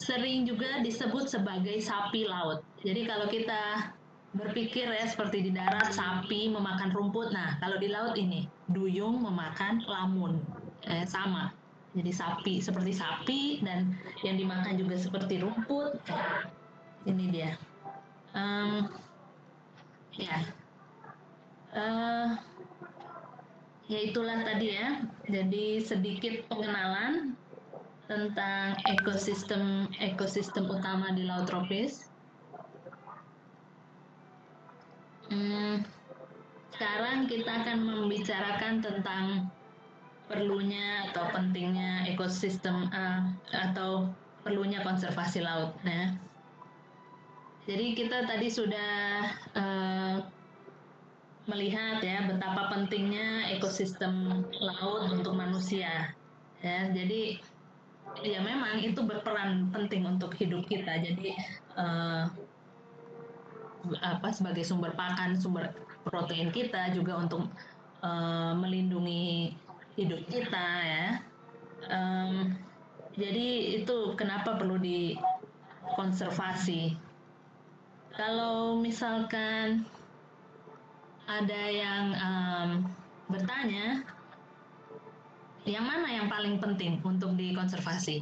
sering juga disebut sebagai sapi laut. Jadi kalau kita berpikir ya seperti di darat sapi memakan rumput, nah kalau di laut ini duyung memakan lamun, sama. Jadi sapi seperti sapi dan yang dimakan juga seperti rumput. Ini dia. Ya, ya itulah tadi ya. Jadi sedikit pengenalan tentang ekosistem utama di laut tropis. Sekarang kita akan membicarakan tentang perlunya atau pentingnya ekosistem atau perlunya konservasi laut. Ya. Jadi kita tadi sudah melihat ya betapa pentingnya ekosistem laut untuk manusia. Ya, jadi ya memang itu berperan penting untuk hidup kita. Jadi sebagai sumber pakan, sumber protein kita, juga untuk melindungi hidup kita ya. Jadi itu kenapa perlu dikonservasi. Kalau misalkan ada yang bertanya, yang mana yang paling penting untuk dikonservasi?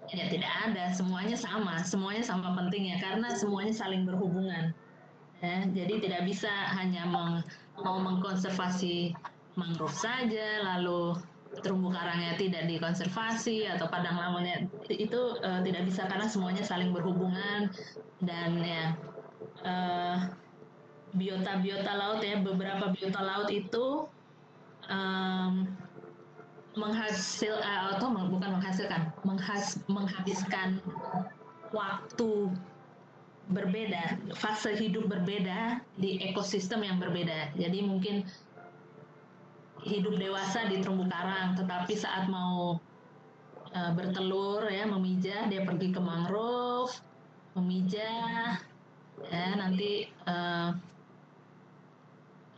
Ya tidak ada, semuanya sama pentingnya karena semuanya saling berhubungan. Ya, jadi tidak bisa hanya mau mengkonservasi mangrove saja, lalu terumbu karangnya tidak dikonservasi atau padang lamunnya itu tidak bisa karena semuanya saling berhubungan. Dan ya biota-biota laut ya, beberapa biota laut itu menghabiskan waktu berbeda, fase hidup berbeda di ekosistem yang berbeda. Jadi mungkin hidup dewasa di terumbu karang, tetapi saat mau bertelur ya, memijah, dia pergi ke mangrove, memijah, ya nanti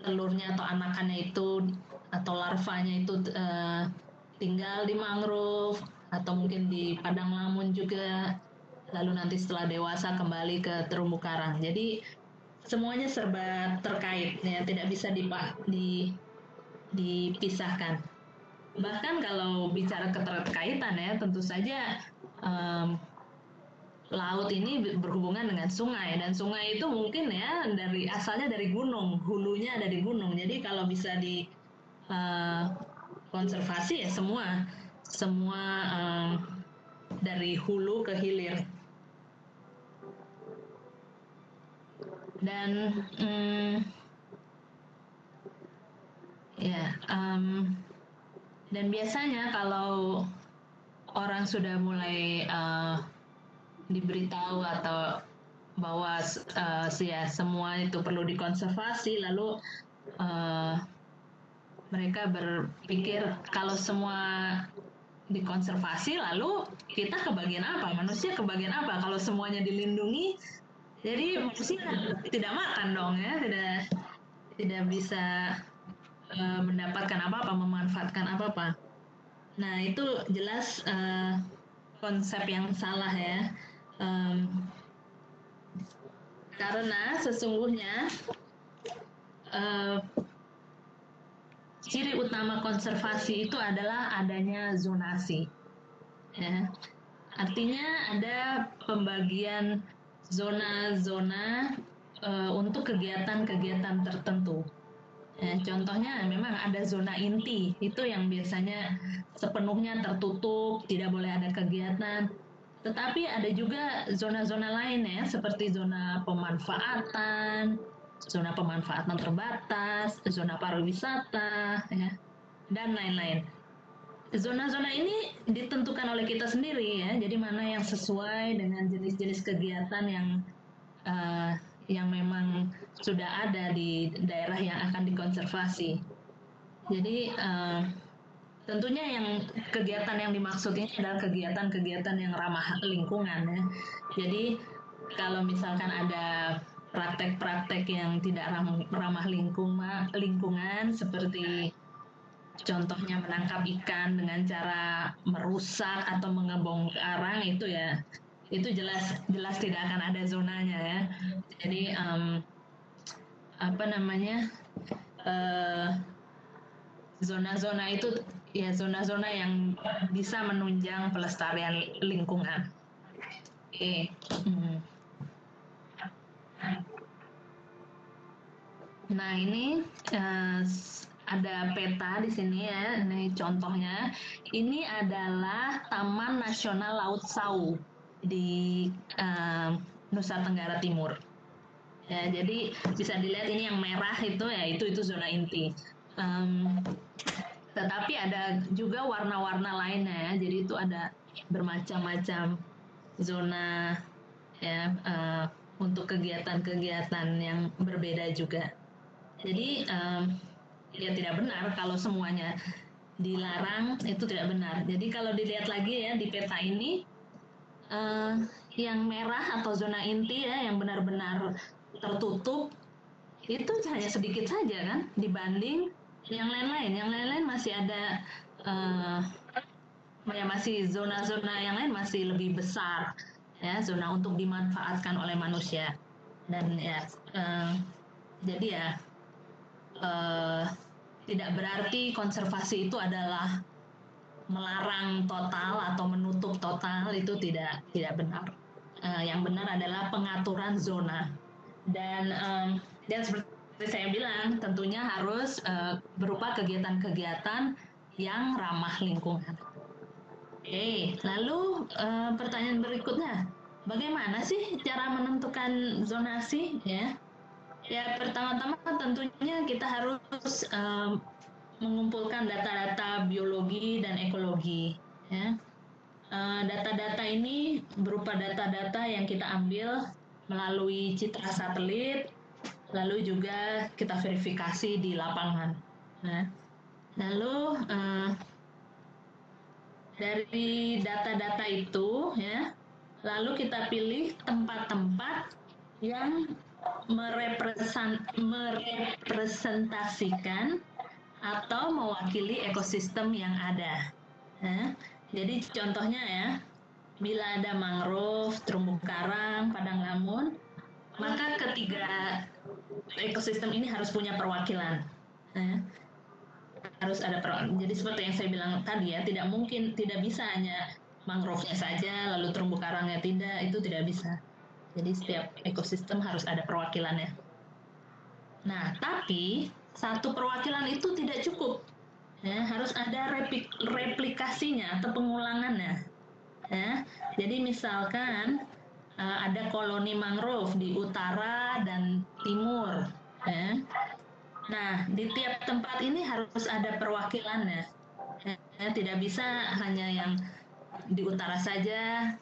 telurnya atau anakannya itu atau larvanya itu tinggal di mangrove atau mungkin di padang lamun juga. Lalu nanti setelah dewasa kembali ke terumbu karang. Jadi semuanya serba terkait, ya tidak bisa dipisahkan. Bahkan kalau bicara keterkaitan ya, tentu saja laut ini berhubungan dengan sungai, dan sungai itu mungkin ya asalnya dari gunung, hulunya ada di gunung. Jadi kalau bisa konservasi ya semua dari hulu ke hilir. Dan dan biasanya kalau orang sudah mulai diberitahu atau bahwa semua itu perlu dikonservasi, lalu mereka berpikir kalau semua dikonservasi, lalu kita kebagian apa? Manusia kebagian apa kalau semuanya dilindungi? Jadi manusia tidak makan dong ya, tidak bisa mendapatkan apa-apa, memanfaatkan apa-apa. Nah, itu jelas konsep yang salah ya. Karena sesungguhnya ciri utama konservasi itu adalah adanya zonasi. Ya. Artinya ada pembagian zona-zona untuk kegiatan-kegiatan tertentu. Contohnya memang ada zona inti, itu yang biasanya sepenuhnya tertutup, tidak boleh ada kegiatan. Tetapi ada juga zona-zona lain ya, seperti zona pemanfaatan terbatas, zona pariwisata, ya, dan lain-lain. Zona-zona ini ditentukan oleh kita sendiri ya, jadi mana yang sesuai dengan jenis-jenis kegiatan yang memang sudah ada di daerah yang akan dikonservasi. Jadi tentunya yang kegiatan yang dimaksud ini adalah kegiatan-kegiatan yang ramah lingkungan ya. Jadi kalau misalkan ada praktek-praktek yang tidak ramah lingkungan seperti contohnya menangkap ikan dengan cara merusak atau mengebong karang, itu ya itu jelas tidak akan ada zonanya ya. Jadi zona-zona itu ya zona-zona yang bisa menunjang pelestarian lingkungan. Oke. Nah, ini ada peta di sini ya. Ini contohnya. Ini adalah Taman Nasional Laut Sau di Nusa Tenggara Timur. Ya, jadi bisa dilihat ini yang merah itu ya itu zona inti. Tetapi ada juga warna-warna lainnya ya. Jadi itu ada bermacam-macam zona ya untuk kegiatan-kegiatan yang berbeda juga. Jadi ya tidak benar kalau semuanya dilarang, itu tidak benar. Jadi kalau dilihat lagi ya di peta ini yang merah atau zona inti ya yang benar-benar tertutup itu hanya sedikit saja kan dibanding yang lain-lain. Yang lain-lain masih ada ya masih zona-zona yang lain masih lebih besar ya, zona untuk dimanfaatkan oleh manusia. Dan ya jadi ya tidak berarti konservasi itu adalah melarang total atau menutup total, itu tidak benar. Yang benar adalah pengaturan zona. Dan seperti saya bilang, tentunya harus berupa kegiatan-kegiatan yang ramah lingkungan. Oke, lalu pertanyaan berikutnya, bagaimana sih cara menentukan zonasi? Ya, pertama-tama tentunya kita harus mengumpulkan data-data biologi dan ekologi. Ya. Data-data ini berupa data-data yang kita ambil melalui citra satelit, lalu juga kita verifikasi di lapangan. Nah, lalu dari data-data itu, ya, lalu kita pilih tempat-tempat yang merepresentasikan atau mewakili ekosistem yang ada. Jadi contohnya ya, bila ada mangrove, terumbu karang, padang lamun, maka ketiga ekosistem ini harus punya perwakilan. Harus ada perwakilan. Jadi seperti yang saya bilang tadi ya, tidak bisa hanya mangrove-nya saja, lalu terumbu karangnya tidak, itu tidak bisa. Jadi setiap ekosistem harus ada perwakilannya. Nah, tapi satu perwakilan itu tidak cukup. Ya, harus ada replikasinya atau pengulangannya. Ya, jadi misalkan ada koloni mangrove di utara dan timur. Ya. Nah, di tiap tempat ini harus ada perwakilannya. Ya, tidak bisa hanya yang di utara saja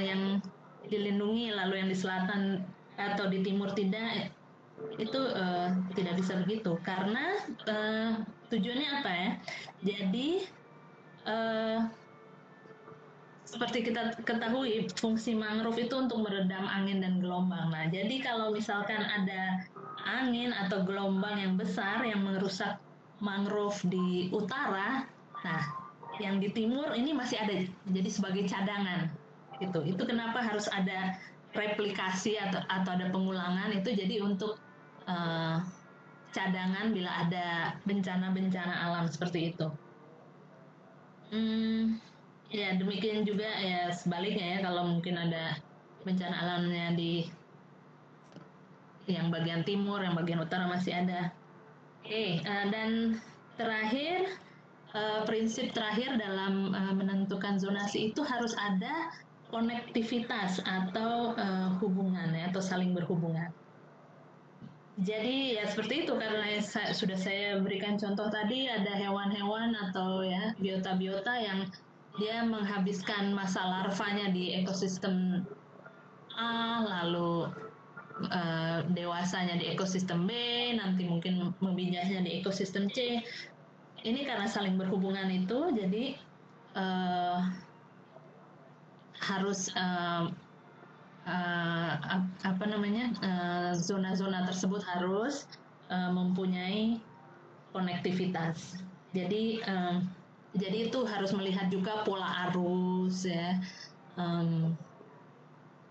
yang dilindungi, lalu yang di selatan atau di timur tidak. Itu tidak bisa begitu, karena tujuannya apa ya? Jadi seperti kita ketahui, fungsi mangrove itu untuk meredam angin dan gelombang. Nah, jadi kalau misalkan ada angin atau gelombang yang besar yang merusak mangrove di utara, nah yang di timur ini masih ada, jadi sebagai cadangan. Itu kenapa harus ada replikasi atau ada pengulangan itu, jadi untuk cadangan bila ada bencana-bencana alam seperti itu. Ya demikian juga ya sebaliknya ya, kalau mungkin ada bencana alamnya di yang bagian timur, yang bagian utara masih ada. Dan terakhir, prinsip terakhir dalam menentukan zonasi itu harus ada konektivitas atau hubungan ya, atau saling berhubungan. Jadi ya seperti itu, karena sudah saya berikan contoh tadi, ada hewan-hewan atau ya biota-biota yang dia menghabiskan masa larvanya di ekosistem A, lalu dewasanya di ekosistem B, nanti mungkin membijahnya di ekosistem C. Ini karena saling berhubungan itu, jadi harus zona-zona tersebut harus mempunyai konektivitas. Jadi itu harus melihat juga pola arus ya,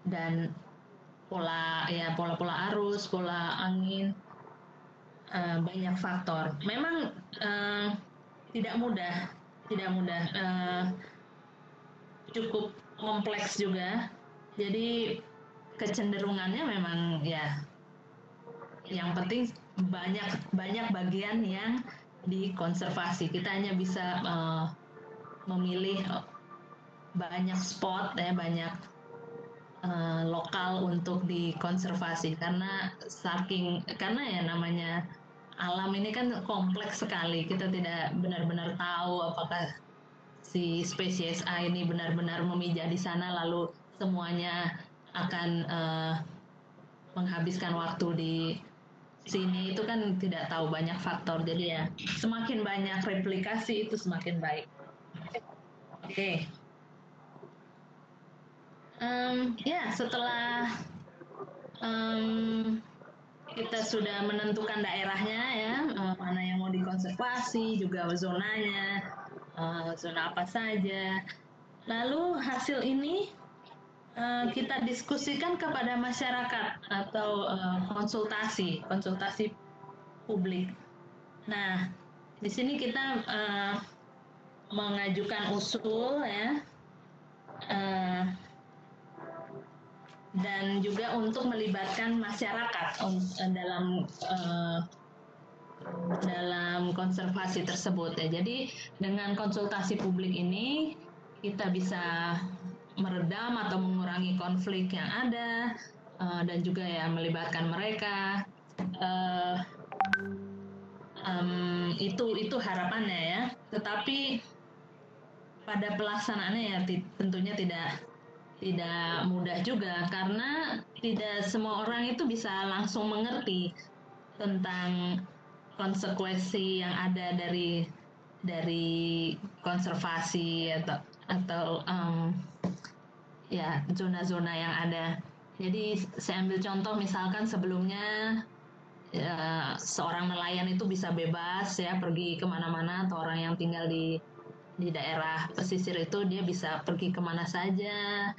dan pola arus, pola angin, banyak faktor. Memang tidak mudah, cukup kompleks juga. Jadi kecenderungannya memang ya, yang penting banyak bagian yang dikonservasi. Kita hanya bisa memilih banyak spot ya, banyak lokal untuk dikonservasi, karena ya namanya alam ini kan kompleks sekali. Kita tidak benar-benar tahu apakah si spesies A ini benar-benar memijah di sana lalu semuanya akan menghabiskan waktu di sini. Itu kan tidak tahu, banyak faktor. Jadi ya semakin banyak replikasi itu semakin baik. Oke. Ya setelah kita sudah menentukan daerahnya ya, mana yang mau dikonservasi, juga zonanya, zona apa saja. Lalu hasil ini kita diskusikan kepada masyarakat atau konsultasi publik. Nah, di sini kita mengajukan usul ya, dan juga untuk melibatkan masyarakat dalam konservasi tersebut ya. Jadi dengan konsultasi publik ini kita bisa meredam atau mengurangi konflik yang ada, dan juga ya melibatkan mereka. Itu harapannya ya. Tetapi pada pelaksanaannya ya tentunya tidak mudah juga, karena tidak semua orang itu bisa langsung mengerti tentang konsekuensi yang ada dari konservasi atau ya zona-zona yang ada. Jadi saya ambil contoh, misalkan sebelumnya seorang nelayan itu bisa bebas ya pergi kemana-mana, atau orang yang tinggal di daerah pesisir itu dia bisa pergi kemana saja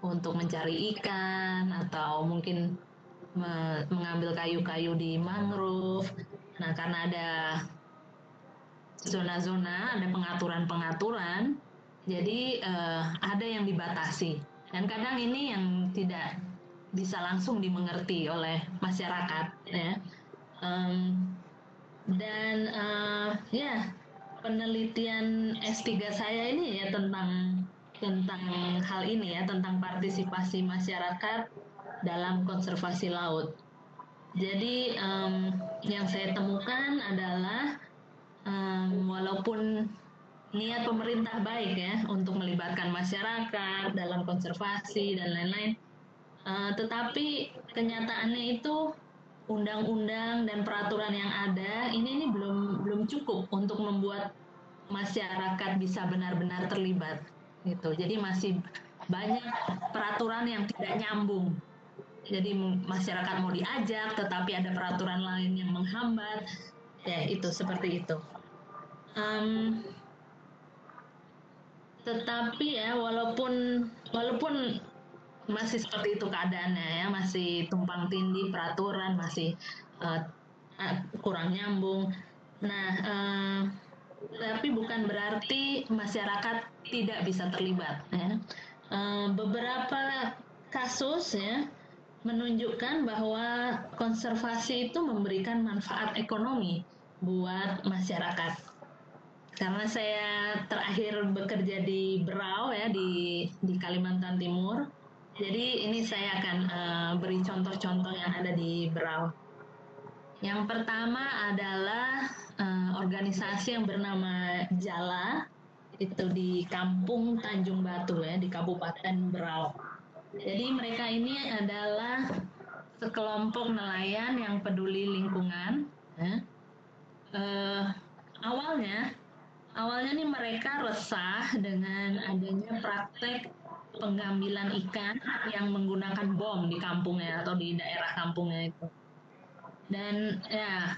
untuk mencari ikan, atau mungkin mengambil kayu-kayu di mangrove. Nah, karena ada zona-zona, ada pengaturan-pengaturan, jadi ada yang dibatasi. Dan kadang ini yang tidak bisa langsung dimengerti oleh masyarakat ya. Ya penelitian S3 saya ini ya tentang hal ini ya, tentang partisipasi masyarakat dalam konservasi laut. Jadi yang saya temukan adalah walaupun niat pemerintah baik ya untuk melibatkan masyarakat dalam konservasi dan lain-lain, tetapi kenyataannya itu undang-undang dan peraturan yang ada ini belum cukup untuk membuat masyarakat bisa benar-benar terlibat gitu. Jadi masih banyak peraturan yang tidak nyambung. Jadi masyarakat mau diajak tetapi ada peraturan lain yang menghambat. Ya itu seperti itu. tetapi ya walaupun masih seperti itu keadaannya ya, masih tumpang tindih peraturan, masih uh, kurang nyambung. Nah, tapi bukan berarti masyarakat tidak bisa terlibat. Ya. Beberapa kasus ya menunjukkan bahwa konservasi itu memberikan manfaat ekonomi buat masyarakat. Karena saya terakhir bekerja di Berau ya di Kalimantan Timur, jadi ini saya akan beri contoh-contoh yang ada di Berau. Yang pertama adalah organisasi yang bernama Jala, itu di Kampung Tanjung Batu ya, di Kabupaten Berau. Jadi mereka ini adalah sekelompok nelayan yang peduli lingkungan. Ya. Awalnya nih mereka resah dengan adanya praktek pengambilan ikan yang menggunakan bom di kampungnya atau di daerah kampungnya itu. Dan ya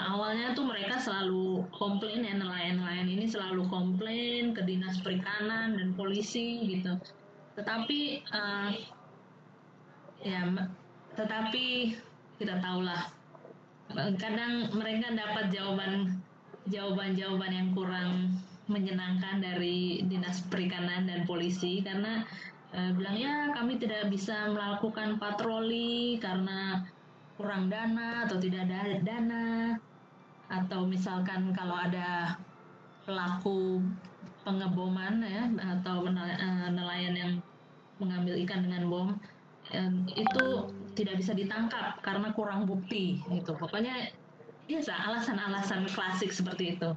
awalnya tuh mereka selalu komplain ya, nelayan-nelayan ini selalu komplain ke dinas perikanan dan polisi gitu. Tetapi tetapi kita tahulah kadang mereka dapat jawaban-jawaban yang kurang menyenangkan dari dinas perikanan dan polisi karena bilang ya kami tidak bisa melakukan patroli karena kurang dana atau tidak ada dana, atau misalkan kalau ada pelaku pengeboman ya atau nelayan yang mengambil ikan dengan bom itu tidak bisa ditangkap karena kurang bukti gitu. Pokoknya biasa alasan-alasan klasik seperti itu.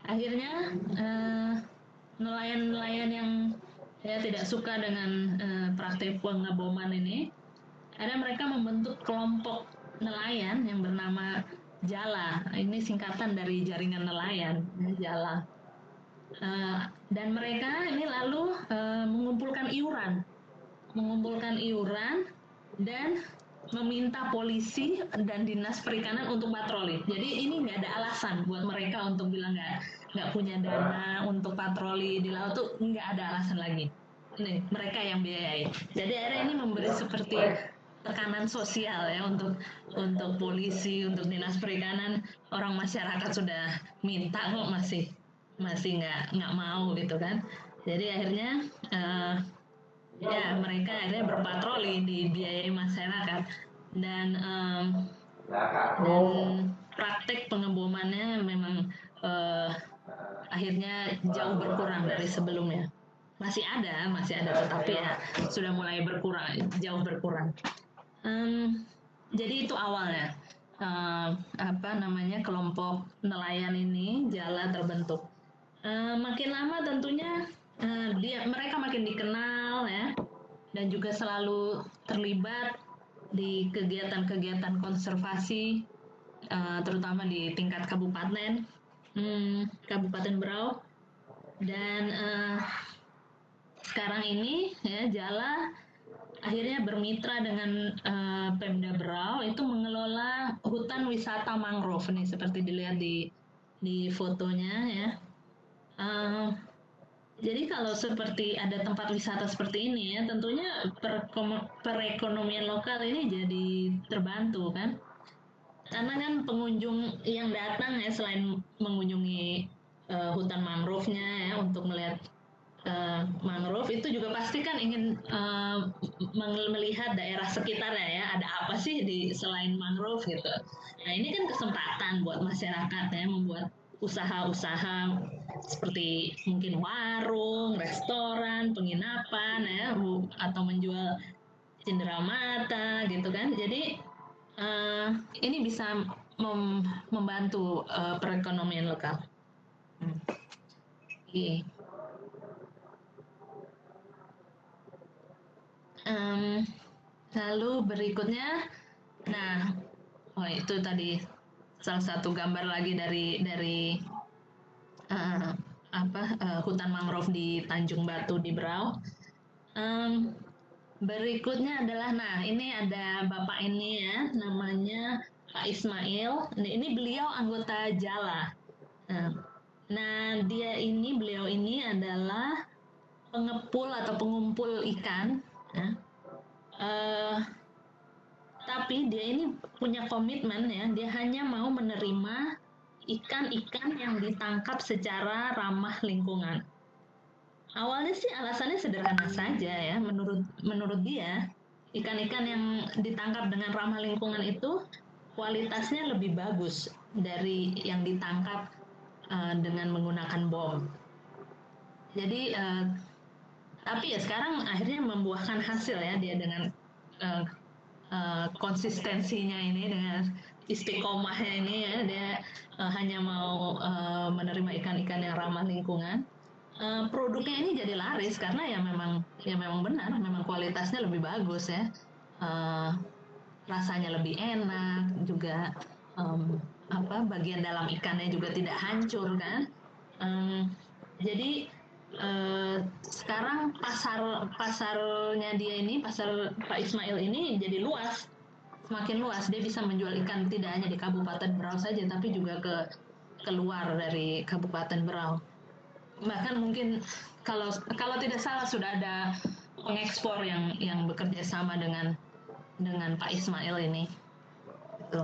Akhirnya nelayan-nelayan yang tidak suka dengan praktik pengeboman ini, ada mereka membentuk kelompok nelayan yang bernama Jala. Ini singkatan dari jaringan nelayan, Jala. Dan mereka ini lalu mengumpulkan iuran dan meminta polisi dan dinas perikanan untuk patroli. Jadi ini nggak ada alasan buat mereka untuk bilang nggak punya dana untuk patroli di laut tuh, nggak ada alasan lagi. Ini mereka yang biayai. Jadi akhirnya ini memberi seperti tekanan sosial ya untuk polisi, untuk dinas perikanan. Orang masyarakat sudah minta kok masih nggak mau gitu kan. Jadi akhirnya ya mereka akhirnya berpatroli dibiayai masyarakat dan praktek pengebomannya memang akhirnya jauh berkurang dari sebelumnya. Masih ada tetapi ya sudah mulai jauh berkurang. Jadi itu awalnya kelompok nelayan ini Jala terbentuk. Makin lama tentunya mereka makin dikenal ya, dan juga selalu terlibat di kegiatan-kegiatan konservasi, terutama di tingkat Kabupaten Berau. Dan sekarang ini ya Jala akhirnya bermitra dengan Pemda Berau itu mengelola hutan wisata mangrove nih, seperti dilihat di fotonya ya. Jadi kalau seperti ada tempat wisata seperti ini ya, tentunya perekonomian lokal ini jadi terbantu kan. Karena kan pengunjung yang datang ya selain mengunjungi hutan mangrove-nya ya untuk melihat mangrove, itu juga pasti kan ingin melihat daerah sekitarnya ya, ada apa sih selain mangrove gitu. Nah ini kan kesempatan buat masyarakat ya membuat usaha-usaha seperti mungkin warung, restoran, penginapan ya, atau menjual cenderamata gitu kan. Jadi ini bisa membantu perekonomian lokal. Okay. Lalu berikutnya, itu tadi salah satu gambar lagi dari hutan mangrove di Tanjung Batu di Berau. Berikutnya adalah, ini ada bapak ini ya, namanya Pak Ismail. Ini beliau anggota Jala. Nah, beliau ini adalah pengepul atau pengumpul ikan, ya. Eh, tapi dia ini punya komitmen ya, dia hanya mau menerima ikan-ikan yang ditangkap secara ramah lingkungan. Awalnya sih alasannya sederhana saja ya, menurut dia ikan-ikan yang ditangkap dengan ramah lingkungan itu kualitasnya lebih bagus dari yang ditangkap dengan menggunakan bom. Jadi tapi ya sekarang akhirnya membuahkan hasil ya, dia dengan konsistensinya ini, dengan istiqomahnya ini ya, dia hanya mau menerima ikan-ikan yang ramah lingkungan. Produknya ini jadi laris karena ya memang benar, memang kualitasnya lebih bagus ya. Rasanya lebih enak juga, bagian dalam ikannya juga tidak hancur kan. Jadi sekarang pasarnya dia ini, pasar Pak Ismail ini jadi luas, semakin luas. Dia bisa menjual ikan tidak hanya di Kabupaten Berau saja, tapi juga keluar dari Kabupaten Berau. Bahkan mungkin kalau tidak salah sudah ada pengekspor yang bekerja sama dengan Pak Ismail ini. Gitu.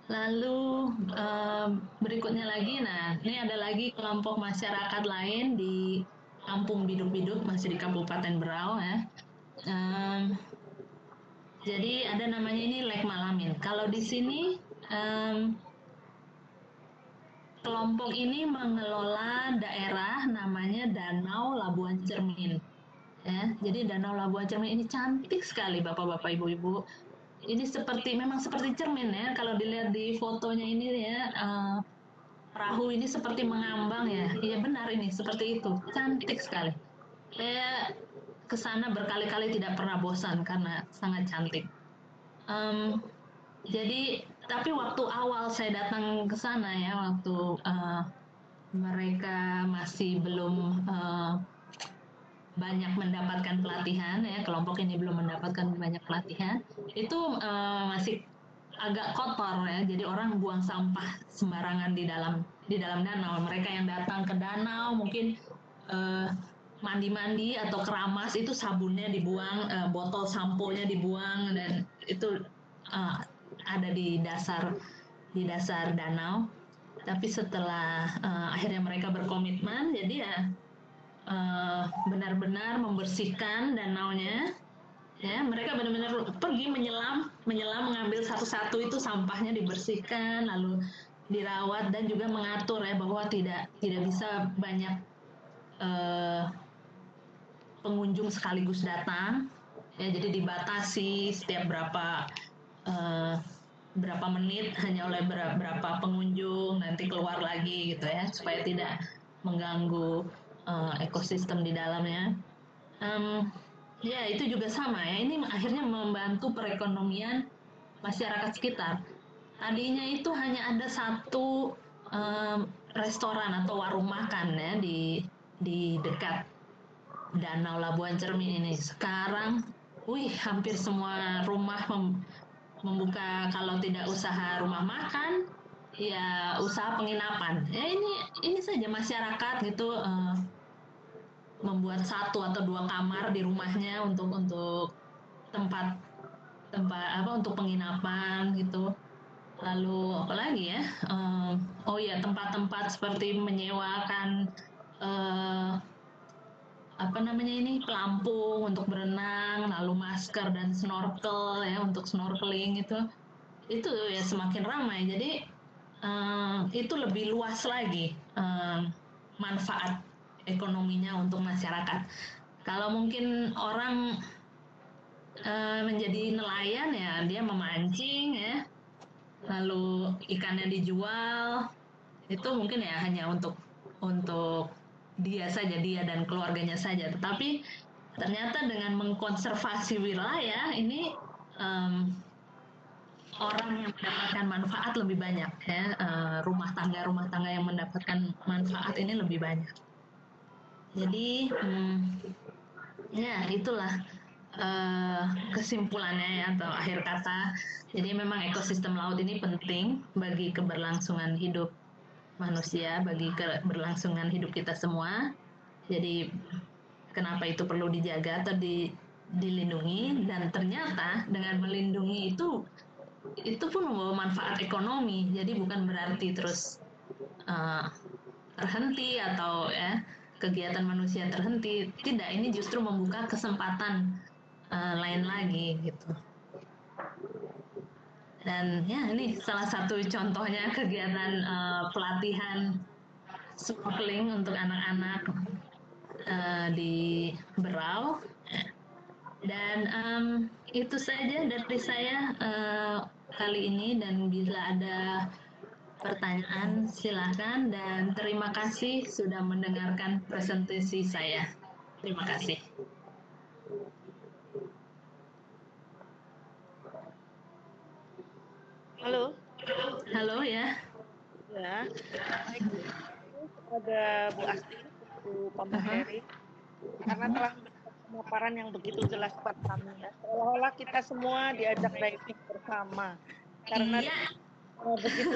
Lalu berikutnya lagi, nah ini ada lagi kelompok masyarakat lain di Kampung Biduk-Biduk, masih di Kabupaten Berau ya. Jadi ada namanya ini Lek Malamin. Kalau di sini kelompok ini mengelola daerah namanya Danau Labuan Cermin. Ya, jadi Danau Labuan Cermin ini cantik sekali, Bapak-bapak, Ibu-ibu. Ini memang seperti cermin ya. Kalau dilihat di fotonya ini ya, perahu ini seperti mengambang ya. Iya benar, ini seperti itu. Cantik sekali. Saya ke sana berkali-kali tidak pernah bosan karena sangat cantik. Jadi tapi waktu awal saya datang ke sana ya, waktu mereka masih belum banyak mendapatkan pelatihan ya, kelompok ini belum mendapatkan banyak pelatihan, itu masih agak kotor ya, jadi orang buang sampah sembarangan di dalam danau. Mereka yang datang ke danau mungkin mandi-mandi atau keramas, itu sabunnya dibuang, botol sampo-nya dibuang, dan itu ada di dasar danau. Tapi setelah akhirnya mereka berkomitmen, jadi ya benar-benar membersihkan danaunya ya. Mereka benar-benar pergi menyelam, mengambil satu-satu itu sampahnya, dibersihkan lalu dirawat, dan juga mengatur ya bahwa tidak bisa banyak pengunjung sekaligus datang ya. Jadi dibatasi setiap berapa menit hanya oleh berapa pengunjung, nanti keluar lagi gitu ya, supaya tidak mengganggu ekosistem di dalamnya. Ya itu juga sama ya, ini akhirnya membantu perekonomian masyarakat sekitar. Tadinya itu hanya ada satu restoran atau warung makan ya di dekat Danau Labuan Cermin ini. Sekarang hampir semua rumah membuka, kalau tidak usaha rumah makan ya usaha penginapan ya. Ini saja masyarakat gitu membuat 1 atau 2 kamar di rumahnya untuk tempat untuk penginapan gitu. Lalu apalagi ya, tempat-tempat seperti menyewakan pelampung untuk berenang, lalu masker dan snorkel ya, untuk snorkeling itu ya semakin ramai. Jadi itu lebih luas lagi manfaat ekonominya untuk masyarakat. Kalau mungkin orang menjadi nelayan ya, dia memancing ya, lalu ikannya dijual, itu mungkin ya hanya untuk dia saja, dia dan keluarganya saja. Tetapi ternyata dengan mengkonservasi wilayah ini orang yang mendapatkan manfaat lebih banyak ya, rumah tangga yang mendapatkan manfaat ini lebih banyak. Jadi ya itulah kesimpulannya ya, atau akhir kata. Jadi memang ekosistem laut ini penting bagi keberlangsungan hidup manusia, bagi keberlangsungan hidup kita semua. Jadi kenapa itu perlu dijaga atau dilindungi, dan ternyata dengan melindungi itu pun membawa manfaat ekonomi. Jadi bukan berarti terus terhenti atau ya kegiatan manusia terhenti. Tidak, ini justru membuka kesempatan lain lagi gitu. Dan ya ini salah satu contohnya kegiatan pelatihan snorkeling untuk anak-anak di Berau. Dan itu saja dari saya kali ini, dan bila ada pertanyaan silakan, dan terima kasih sudah mendengarkan presentasi saya. Terima kasih. Halo. Halo ya. Ya. Baik. Ada Bu Asti, Bu Pambaheri, karena telah memberikan pemaparan yang begitu jelas buat kami ya. Seolah-olah kita semua diajak diving bersama. Karena Iya. begitu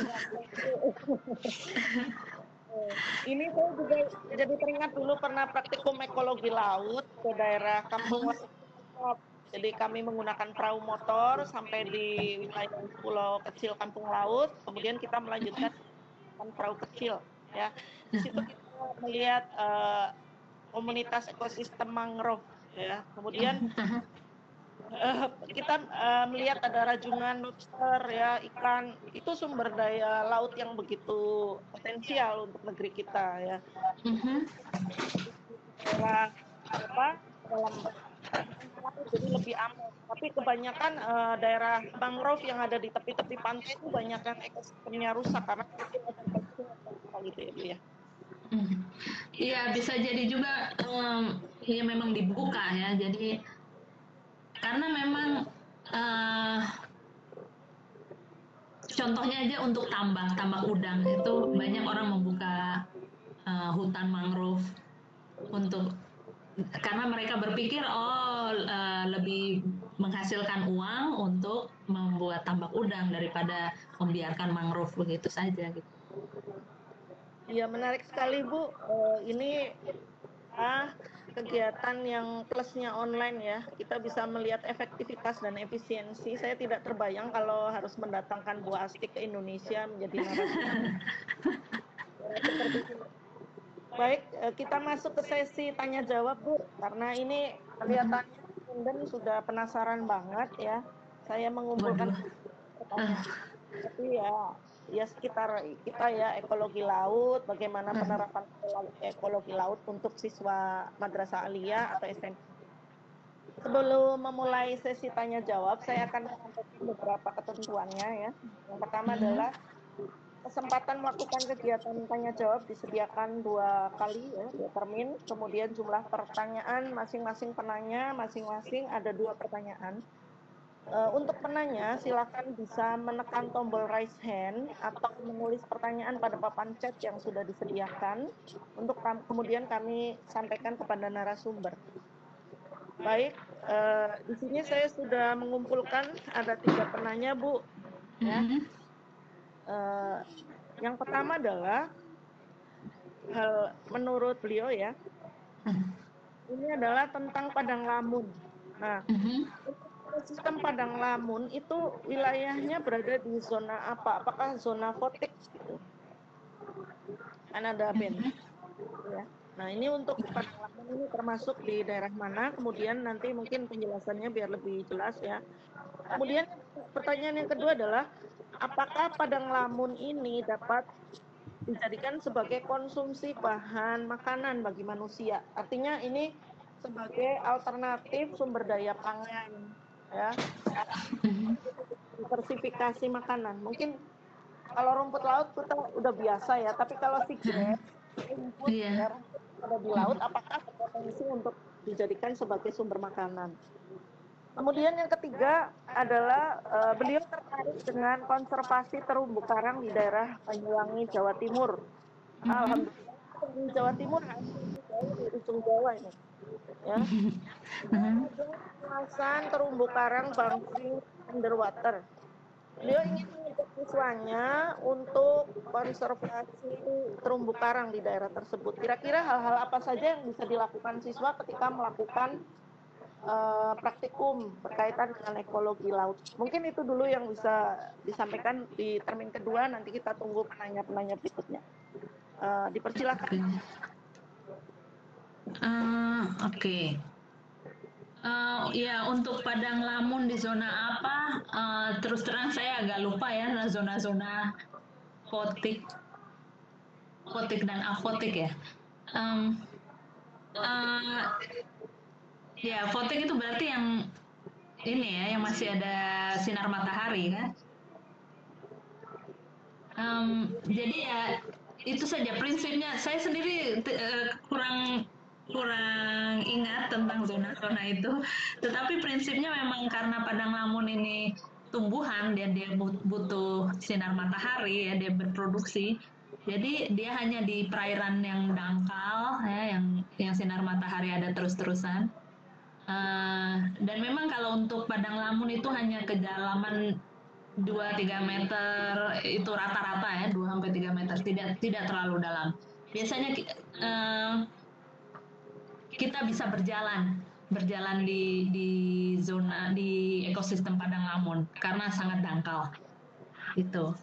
ini saya juga jadi teringat dulu pernah praktikum ekologi laut ke daerah Kampung Wasitop. Jadi kami menggunakan perahu motor sampai di wilayah pulau kecil Kampung Laut, kemudian kita melanjutkan perahu kecil ya. Di situ kita melihat komunitas ekosistem mangrove ya. Kemudian kita melihat ada rajungan lobster ya, ikan. Itu sumber daya laut yang begitu potensial untuk negeri kita ya. Dalam jadi lebih aman. Tapi kebanyakan daerah mangrove yang ada di tepi-tepi pantai itu banyak yang ekosistemnya rusak karena gitu ya, Bu ya. Iya, bisa jadi juga ya memang dibuka ya. Jadi karena memang contohnya aja untuk tambak udang itu banyak orang membuka hutan mangrove untuk, karena mereka berpikir lebih menghasilkan uang untuk membuat tambak udang daripada membiarkan mangrove begitu saja gitu. Iya, menarik sekali Bu. Ini kegiatan yang plusnya online ya. Kita bisa melihat efektivitas dan efisiensi. Saya tidak terbayang kalau harus mendatangkan Bu Asti ke Indonesia menjadi narasumber. Baik, kita masuk ke sesi tanya jawab Bu, karena ini kelihatannya responden sudah penasaran banget ya. Saya mengumpulkan pertanyaan, tapi ya sekitar kita ya, ekologi laut, bagaimana penerapan ekologi laut untuk siswa Madrasah Aliyah atau SMP. Sebelum memulai sesi tanya jawab, saya akan menyampaikan beberapa ketentuannya ya. Yang pertama adalah kesempatan melakukan kegiatan tanya jawab disediakan 2 kali ya, 2 termin. Kemudian jumlah pertanyaan masing-masing penanya masing-masing ada 2 pertanyaan. Untuk penanya silakan bisa menekan tombol raise hand atau menulis pertanyaan pada papan chat yang sudah disediakan untuk kemudian kami sampaikan kepada narasumber. Baik, di sini saya sudah mengumpulkan ada 3 penanya Bu ya. Yang pertama adalah menurut beliau ya, ini adalah tentang Padang Lamun. Nah, sistem Padang Lamun itu wilayahnya berada di zona apa? Apakah zona Vortex gitu? Kan ada band. Ya. Nah, ini untuk Padang Lamun ini termasuk di daerah mana? Kemudian nanti mungkin penjelasannya biar lebih jelas ya. Kemudian pertanyaan yang kedua adalah apakah Padang Lamun ini dapat dijadikan sebagai konsumsi bahan makanan bagi manusia? Artinya ini sebagai alternatif sumber daya pangan ya. Diversifikasi makanan. Mungkin kalau rumput laut kita udah biasa ya, tapi kalau seagrass rumput ada di laut, apakah berpotensi untuk dijadikan sebagai sumber makanan? Kemudian yang ketiga adalah beliau tertarik dengan konservasi terumbu karang di daerah Banyuwangi, Jawa Timur. Alhamdulillah di Jawa Timur hampir di ujung Jawa ini. ya. Kawasan terumbu karang Bangkring Underwater. Beliau ingin mengajak siswanya untuk konservasi terumbu karang di daerah tersebut. Kira-kira hal-hal apa saja yang bisa dilakukan siswa ketika melakukan praktikum berkaitan dengan ekologi laut? Mungkin itu dulu yang bisa disampaikan di termin kedua. Nanti kita tunggu penanya-penanya berikutnya. Dipersilakan. Oke. Ya, untuk Padang Lamun di zona apa? Terus terang saya agak lupa ya, zona-zona fotik dan afotik ya. Ya, fotik itu berarti yang ini ya, yang masih ada sinar matahari kan? Jadi ya itu saja prinsipnya. Saya sendiri kurang ingat tentang zona-zona itu. Tetapi prinsipnya memang karena Padang Lamun ini tumbuhan, dia butuh sinar matahari ya, dia berproduksi. Jadi dia hanya di perairan yang dangkal ya, yang sinar matahari ada terus-terusan. Dan memang kalau untuk Padang Lamun itu hanya kedalaman 2-3 meter, itu rata-rata ya, 2-3 meter, tidak terlalu dalam. Biasanya kita bisa berjalan di zona, di ekosistem Padang Lamun karena sangat dangkal itu.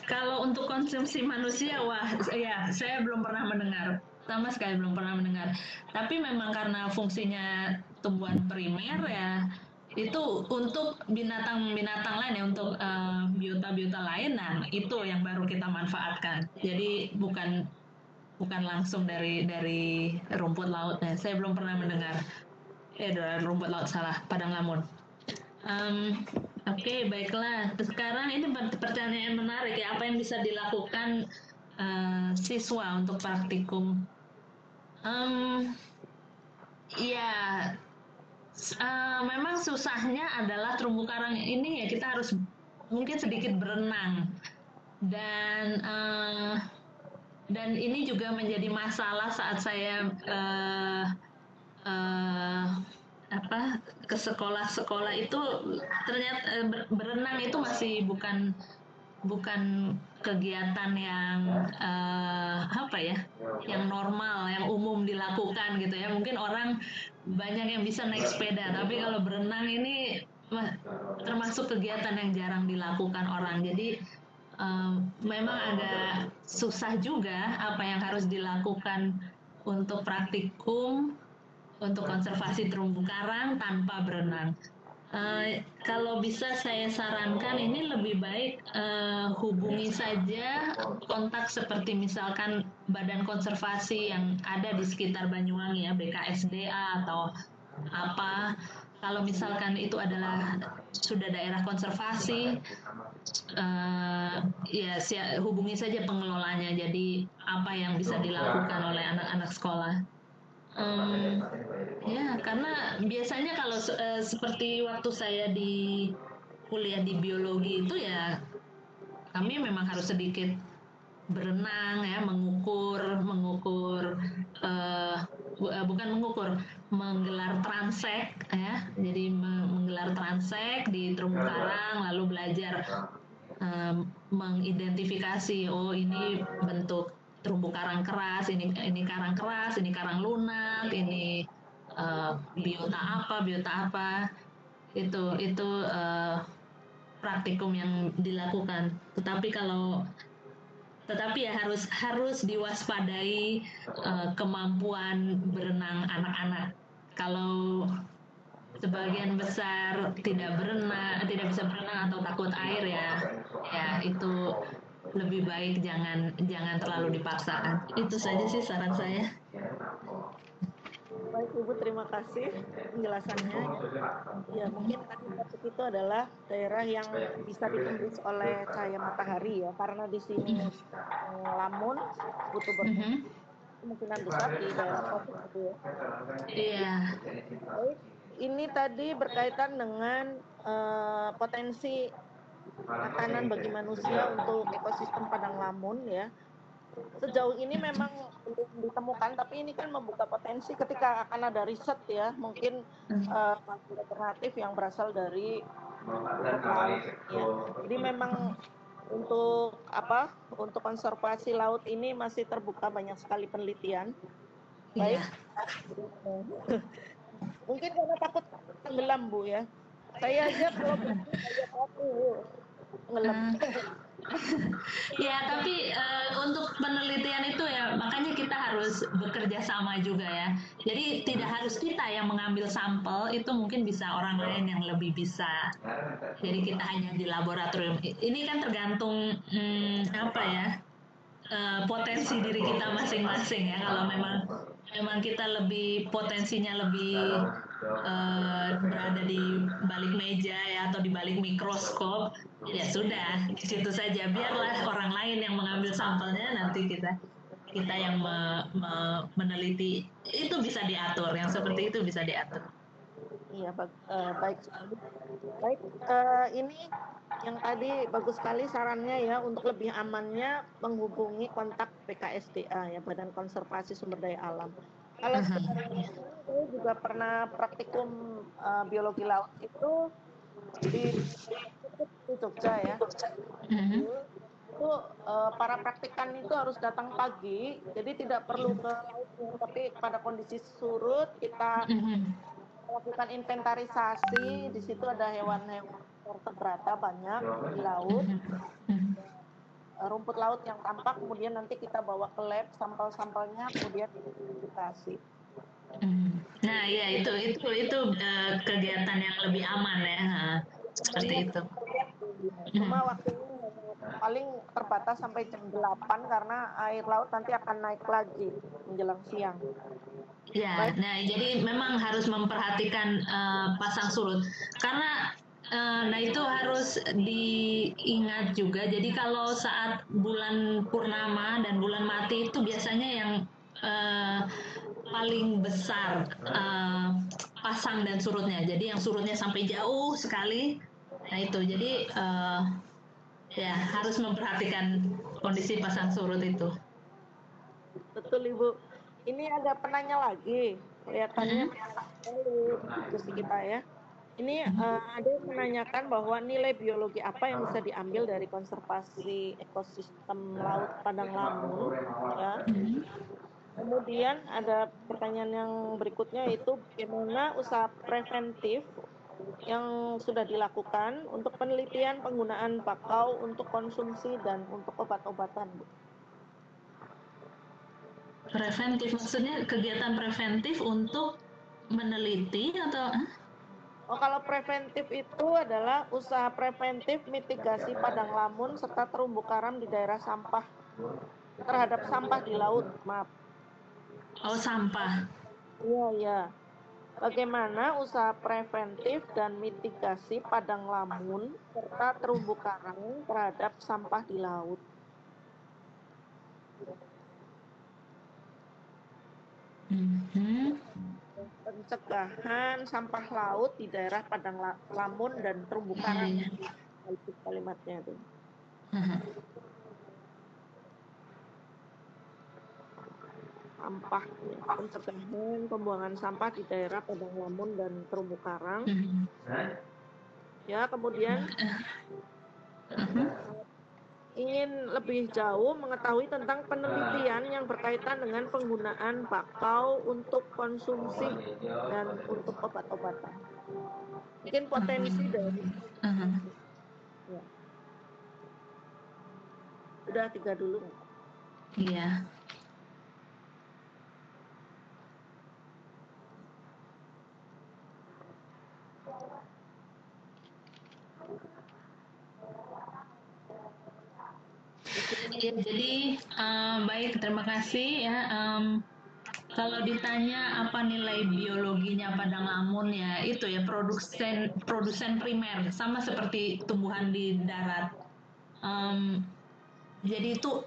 Kalau untuk konsumsi manusia, wah ya, saya belum pernah mendengar, sama sekali belum pernah mendengar. Tapi memang karena fungsinya tumbuhan primer ya, itu untuk binatang-binatang lain ya, untuk biota-biota lain, nah itu yang baru kita manfaatkan. Jadi bukan langsung dari rumput laut. Nah, saya belum pernah mendengar. Rumput laut salah, Padang Lamun. Oke, baiklah. Sekarang ini pertanyaan menarik ya. Apa yang bisa dilakukan siswa untuk praktikum? Ya, memang susahnya adalah terumbu karang ini ya, kita harus mungkin sedikit berenang. Dan ini juga menjadi masalah saat saya ke sekolah-sekolah itu, ternyata berenang itu masih bukan kegiatan yang yang normal, yang umum dilakukan gitu ya. Mungkin orang banyak yang bisa naik sepeda, tapi kalau berenang ini termasuk kegiatan yang jarang dilakukan orang. Jadi memang agak susah juga apa yang harus dilakukan untuk praktikum untuk konservasi terumbu karang tanpa berenang. Kalau bisa saya sarankan, ini lebih baik hubungi saja kontak seperti misalkan badan konservasi yang ada di sekitar Banyuwangi ya, BKSDA atau apa. Kalau misalkan itu adalah sudah daerah konservasi, ya hubungi saja pengelolanya. Jadi apa yang bisa dilakukan oleh anak-anak sekolah. Ya, karena biasanya kalau seperti waktu saya di kuliah di biologi itu ya, kami memang harus sedikit berenang ya, menggelar transek ya. Jadi menggelar transek di terumbu karang, lalu belajar mengidentifikasi, oh ini bentuk terumbu karang keras, ini karang keras, ini karang lunak, ini biota apa, itu praktikum yang dilakukan. Tetapi ya harus diwaspadai kemampuan berenang anak-anak. Kalau sebagian besar tidak bisa berenang atau takut air ya itu lebih baik jangan terlalu dipaksakan. Itu saja sih saran saya. Baik Ibu, terima kasih penjelasannya. Ya, mungkin tadi itu adalah daerah yang bisa ditembus oleh cahaya matahari ya, karena di sini Lamun butuh kemungkinan besar di daerah tropis gitu ya. Iya. Baik, ini tadi berkaitan dengan potensi makanan bagi manusia untuk ekosistem Padang Lamun ya. sejauh ini memang belum ditemukan, tapi ini kan membuka potensi ketika akan ada riset ya, mungkin alternatif yang berasal dari rumput laut ya. Jadi memang untuk untuk konservasi laut ini masih terbuka banyak sekali penelitian. Baik. Iya. Mungkin karena takut tenggelam Bu ya. Saya aja kalau tenggelam. Ya, tapi untuk penelitian itu ya, makanya kita harus bekerja sama juga ya. Jadi tidak harus kita yang mengambil sampel, itu mungkin bisa orang lain yang lebih bisa. Jadi kita hanya di laboratorium. Ini kan tergantung potensi diri kita masing-masing ya. Kalau memang kita lebih potensinya lebih berada di balik meja ya atau di balik mikroskop, ya sudah di situ saja, biarlah orang lain yang mengambil sampelnya, nanti kita yang meneliti, itu bisa diatur, yang seperti itu bisa diatur. Iya, baik sekali. Baik, ini yang tadi bagus sekali sarannya ya, untuk lebih amannya menghubungi kontak BKSDA ya, Badan Konservasi Sumber Daya Alam. Kalau sebenarnya saya juga pernah praktikum biologi laut itu di Jogja ya. Itu para praktikan itu harus datang pagi, jadi tidak perlu ke laut, tapi pada kondisi surut kita melakukan inventarisasi. Di situ ada hewan-hewan vertebrata banyak di laut, rumput laut yang tampak, kemudian nanti kita bawa ke lab sampel-sampelnya, kemudian dikasih. Nah ya itu kegiatan yang lebih aman ya, seperti itu. Cuma waktunya paling terbatas sampai jam 8 karena air laut nanti akan naik lagi menjelang siang. Ya, nah jadi memang harus memperhatikan pasang surut, karena nah itu harus diingat juga. Jadi kalau saat bulan purnama dan bulan mati itu biasanya yang paling besar pasang dan surutnya. Jadi yang surutnya sampai jauh sekali. Nah itu jadi ya harus memperhatikan kondisi pasang surut itu. Betul Ibu. Ini ada penanya lagi, kelihatannya diskusi kita ya. Ini ada yang menanyakan bahwa nilai biologi apa yang bisa diambil dari konservasi ekosistem laut Padang Lamun ya. Kemudian ada pertanyaan yang berikutnya, yaitu bagaimana usaha preventif yang sudah dilakukan untuk penelitian penggunaan bakau untuk konsumsi dan untuk obat-obatan, Bu. Preventif maksudnya kegiatan preventif untuk meneliti atau? Oh, kalau preventif itu adalah usaha preventif mitigasi padang lamun serta terumbu karang di daerah sampah terhadap sampah di laut, maaf. Oh, sampah. Iya, ya. Bagaimana usaha preventif dan mitigasi padang lamun serta terumbu karang terhadap sampah di laut. Pencegahan sampah laut di daerah padang lamun dan terumbu karang. Itu kalimatnya itu. Sampah, pencegahan pembuangan sampah di daerah padang lamun dan terumbu karang. Ya, kemudian ingin lebih jauh mengetahui tentang penelitian yang berkaitan dengan penggunaan bakau untuk konsumsi dan untuk obat-obatan. Mungkin potensi dari ya. Udah 3 dulu. Iya. Ya, jadi baik, terima kasih ya. Kalau ditanya apa nilai biologinya padang lamun, ya itu ya produsen primer, sama seperti tumbuhan di darat. Jadi itu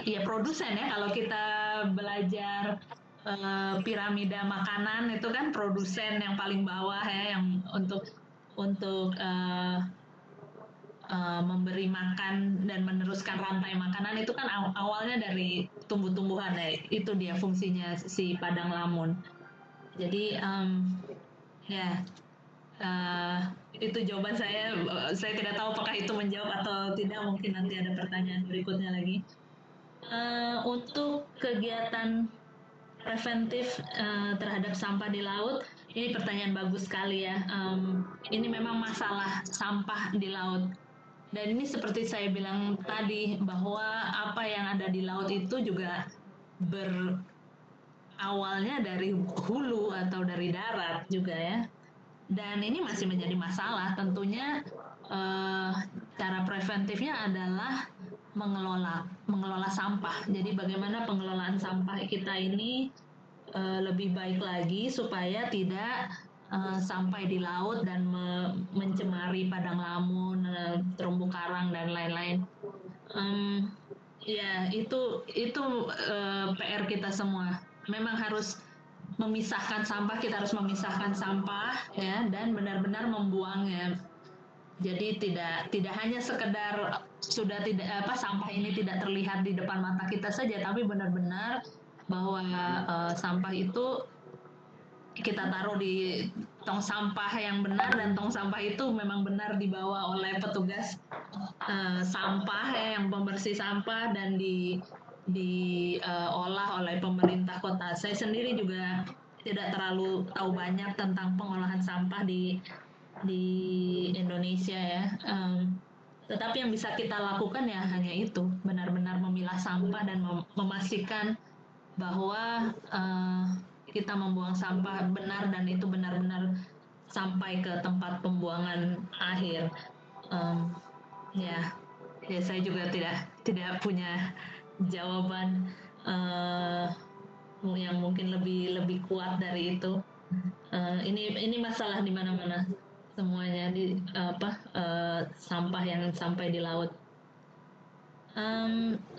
ya produsen ya. Kalau kita belajar piramida makanan itu kan produsen yang paling bawah ya, yang untuk memberi makan dan meneruskan rantai makanan itu kan awalnya dari tumbuh-tumbuhan ya. Itu dia fungsinya si padang lamun. Jadi ya itu jawaban saya. Saya tidak tahu apakah itu menjawab atau tidak. Mungkin nanti ada pertanyaan berikutnya lagi. Untuk kegiatan preventif terhadap sampah di laut, ini pertanyaan bagus sekali ya. Ini memang masalah sampah di laut. Dan ini seperti saya bilang tadi, bahwa apa yang ada di laut itu juga berawalnya dari hulu atau dari darat juga ya. Dan ini masih menjadi masalah. Tentunya cara preventifnya adalah mengelola sampah. Jadi bagaimana pengelolaan sampah kita ini lebih baik lagi supaya tidak sampai di laut dan mencemari padang lamun, terumbu karang dan lain-lain. Ya itu PR kita semua. Memang harus memisahkan sampah, kita harus memisahkan sampah ya, dan benar-benar membuangnya. Jadi tidak hanya sekedar sudah sampah ini tidak terlihat di depan mata kita saja, tapi benar-benar bahwa sampah itu kita taruh di tong sampah yang benar, dan tong sampah itu memang benar dibawa oleh petugas sampah ya, yang pembersih sampah, dan diolah oleh pemerintah kota. Saya sendiri juga tidak terlalu tahu banyak tentang pengolahan sampah di Indonesia ya. Tetapi yang bisa kita lakukan ya hanya itu, benar-benar memilah sampah dan memastikan bahwa kita membuang sampah benar dan itu benar-benar sampai ke tempat pembuangan akhir. Ya saya juga tidak punya jawaban yang mungkin lebih kuat dari itu. Ini masalah di mana-mana semuanya, di sampah yang sampai di laut.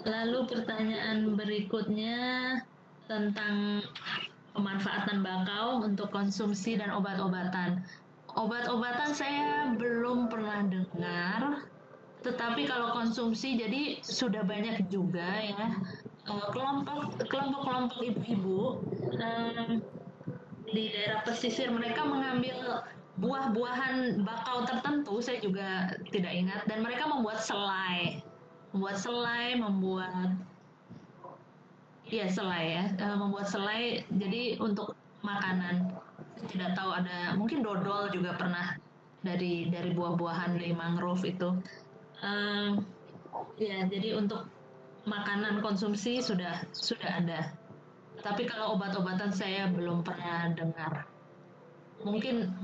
Lalu pertanyaan berikutnya tentang pemanfaatan bakau untuk konsumsi dan obat-obatan. Obat-obatan saya belum pernah dengar, tetapi kalau konsumsi jadi sudah banyak juga ya. Kelompok ibu-ibu di daerah pesisir, mereka mengambil buah-buahan bakau tertentu, saya juga tidak ingat, dan mereka membuat selai, membuat selai jadi untuk makanan. Saya tidak tahu, ada mungkin dodol juga pernah dari buah-buahan di mangrove itu. Ya jadi untuk makanan konsumsi sudah ada. Tapi kalau obat-obatan saya belum pernah dengar. Mungkin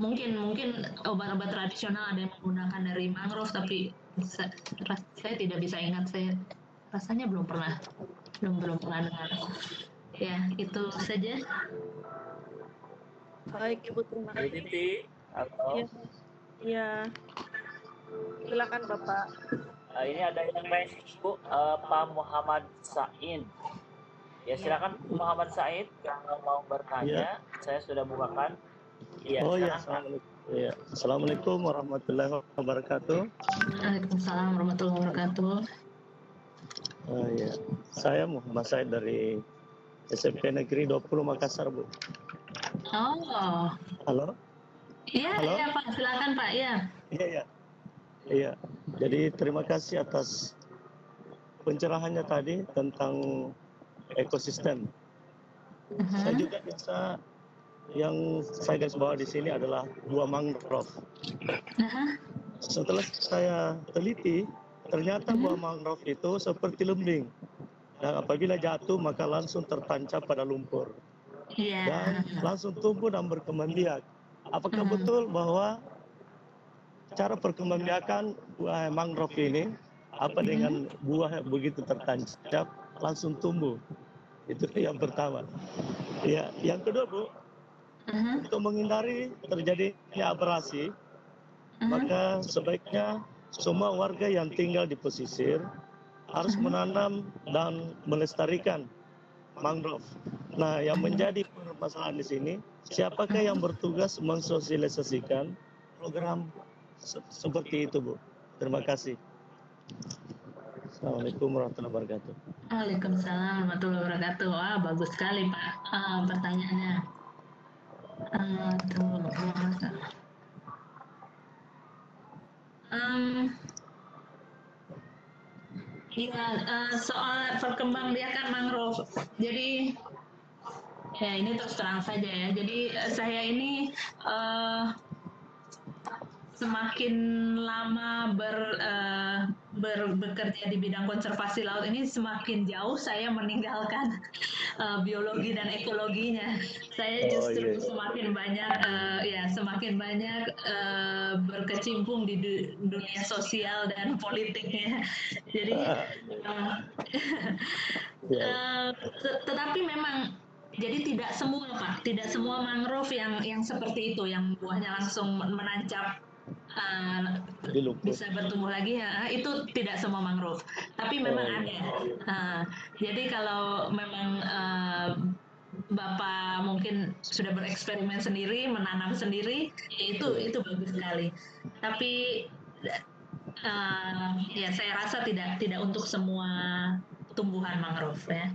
obat-obat tradisional ada yang menggunakan dari mangrove, tapi saya tidak bisa ingat. Saya rasanya belum pernah dengar. Ya itu saja. Baik Ibu, terima Bu kasih. Titi, halo. Ya. Silakan Bapak. Ini ada yang message Bu, Pak Muhammad Said. Ya silakan Muhammad Said, kalau mau bertanya, saya sudah bukakan. Ya, oh ya, Assalamualaikum warahmatullahi wabarakatuh. Waalaikumsalam warahmatullahi wabarakatuh. Oh ya, saya Muhammad Said dari SMP Negeri 20 Makassar, Bu. Oh. Halo? Iya Pak, silakan Pak. Iya. Jadi terima kasih atas pencerahannya tadi tentang ekosistem. Saya juga biasa, yang saya garis bawah di sini adalah buah mangrove. Setelah saya teliti, ternyata buah mangrove itu seperti lembing, dan apabila jatuh maka langsung tertancap pada lumpur dan langsung tumbuh dan berkembang biak. Apakah betul bahwa cara perkembangbiakan buah mangrove ini dengan buah begitu tertancap langsung tumbuh? Itu yang pertama. Ya, yang kedua Bu, untuk menghindari terjadinya abrasi, maka sebaiknya semua warga yang tinggal di pesisir harus menanam dan melestarikan mangrove. Nah, yang menjadi permasalahan di sini, siapakah yang bertugas mensosialisasikan program seperti itu, Bu? Terima kasih. Assalamualaikum warahmatullahi wabarakatuh. Waalaikumsalam warahmatullahi wabarakatuh. Wah, bagus sekali Pak pertanyaannya. Soal perkembangbiakan mangrove. Jadi ya ini terus terang saja ya. Jadi saya ini semakin lama bekerja di bidang konservasi laut ini, semakin jauh saya meninggalkan biologi dan ekologinya. Saya justru semakin banyak berkecimpung di dunia sosial dan politiknya. Jadi tetapi memang jadi tidak semua mangrove yang seperti itu, yang buahnya langsung menancap bisa bertumbuh lagi ya, itu tidak semua mangrove, tapi memang ada. Jadi kalau memang Bapak mungkin sudah bereksperimen sendiri, menanam sendiri, itu bagus sekali. Tapi ya saya rasa tidak untuk semua tumbuhan mangrove ya.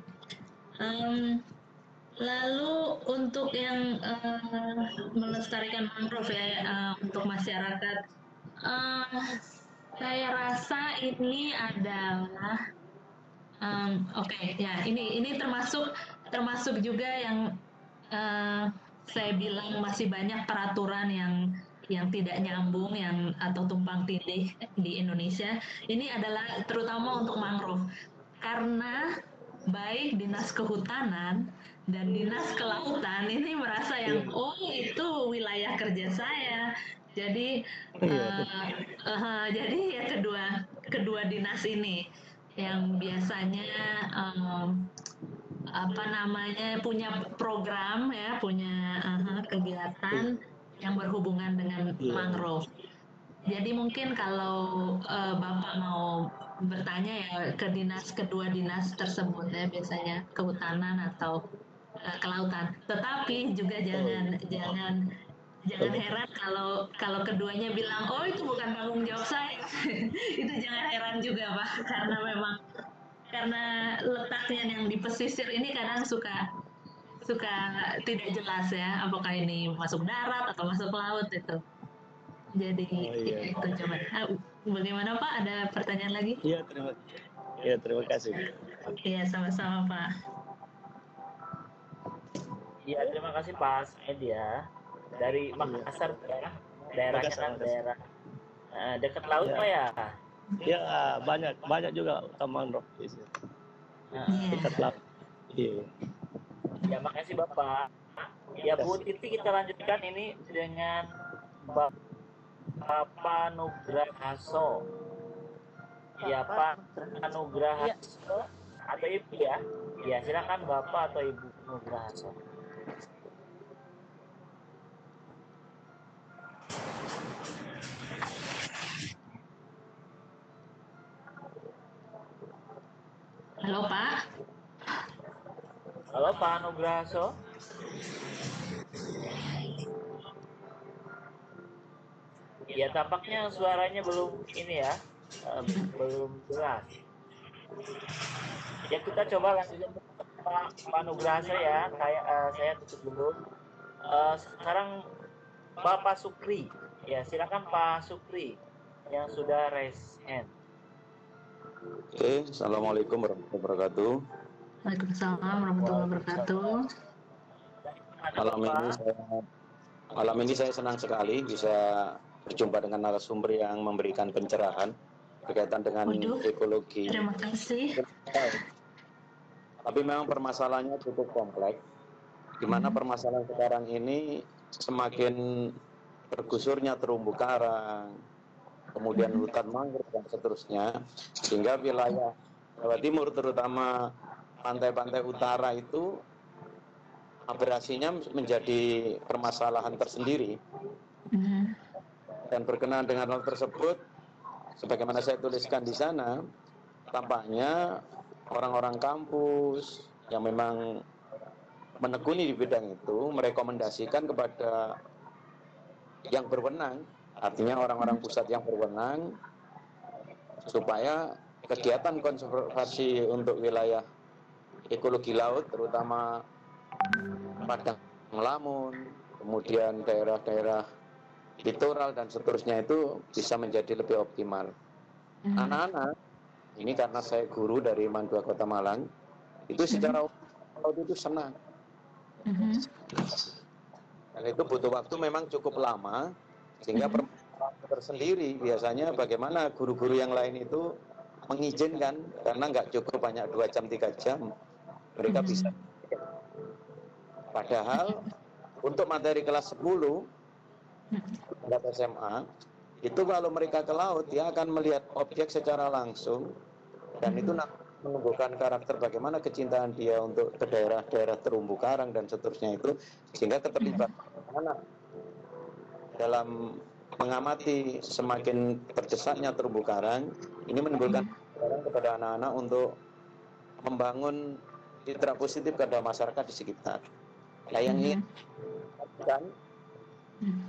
Lalu untuk yang melestarikan mangrove ya, untuk masyarakat, saya rasa ini adalah ya ini termasuk juga yang saya bilang masih banyak peraturan yang tidak nyambung atau tumpang tindih di Indonesia. Ini adalah terutama untuk mangrove, karena baik Dinas Kehutanan dan Dinas Kelautan ini merasa itu wilayah kerja saya. Jadi jadi ya kedua dinas ini yang biasanya punya program ya, punya kegiatan yang berhubungan dengan mangrove. Jadi mungkin kalau Bapak mau bertanya ya ke kedua dinas tersebut ya, biasanya kehutanan atau kelautan. Tetapi juga jangan heran kalau keduanya bilang itu bukan tanggung jawab saya. Itu jangan heran juga Pak, karena letaknya yang di pesisir ini kadang suka tidak jelas ya, apakah ini masuk darat atau masuk laut itu. Jadi itu coba. Bagaimana Pak? Ada pertanyaan lagi? Iya, terima kasih. Iya, sama-sama Pak. Iya, terima kasih Pak Said ya. Dari Makassar ya, daerahnya kan daerah dekat laut Pak ya? Ya, banyak juga mangrove di sini. Dekat laut. Iya. Ya, makasih Bapak. Ya Bu Titi, kita lanjutkan ini dengan Bapak Nugrahaso. Ya Pak Nugrahaso atau Ibu ya? Ya silakan Bapak atau Ibu Nugrahaso. Halo Pak. Halo Pak Nugrahaso. Ya tampaknya suaranya belum belum jelas. Ya kita coba lanjutkan Pak Nugrahaso ya. Saya tutup dulu. Sekarang Bapak Sukri. Ya silakan Pak Sukri yang sudah raise hand. Oke, assalamualaikum warahmatullahi wabarakatuh. Waalaikumsalam warahmatullahi wabarakatuh. Malam ini saya senang sekali bisa berjumpa dengan narasumber yang memberikan pencerahan berkaitan dengan ekologi. Terima kasih. Tapi memang permasalahannya cukup kompleks, di mana permasalahan sekarang ini semakin bergusurnya terumbu karang, kemudian hutan mangrove dan seterusnya, sehingga wilayah Jawa Timur terutama pantai-pantai utara itu abrasinya menjadi permasalahan tersendiri. Dan berkenaan dengan hal tersebut, sebagaimana saya tuliskan di sana, tampaknya orang-orang kampus yang memang menekuni di bidang itu merekomendasikan kepada yang berwenang, artinya orang-orang pusat yang berwenang, supaya kegiatan konservasi untuk wilayah ekologi laut, terutama Padang Lamun, kemudian daerah-daerah littoral dan seterusnya itu bisa menjadi lebih optimal. Anak-anak, ini karena saya guru dari Mandua Kota Malang, itu secara laut itu senang. Dan itu butuh waktu memang cukup lama, sehingga tersendiri biasanya bagaimana guru-guru yang lain itu mengizinkan, karena nggak cukup banyak 2 jam 3 jam mereka bisa. Padahal untuk materi kelas 10 tingkat SMA itu kalau mereka ke laut dia akan melihat objek secara langsung, dan itu menumbuhkan karakter bagaimana kecintaan dia untuk ke daerah-daerah terumbu karang dan seterusnya itu, sehingga keterlibatan anak dalam mengamati semakin berdesaknya terumbu karang ini menimbulkan kesadaran kepada anak-anak untuk membangun citra positif kepada masyarakat di sekitar. Nah, yang ingin kan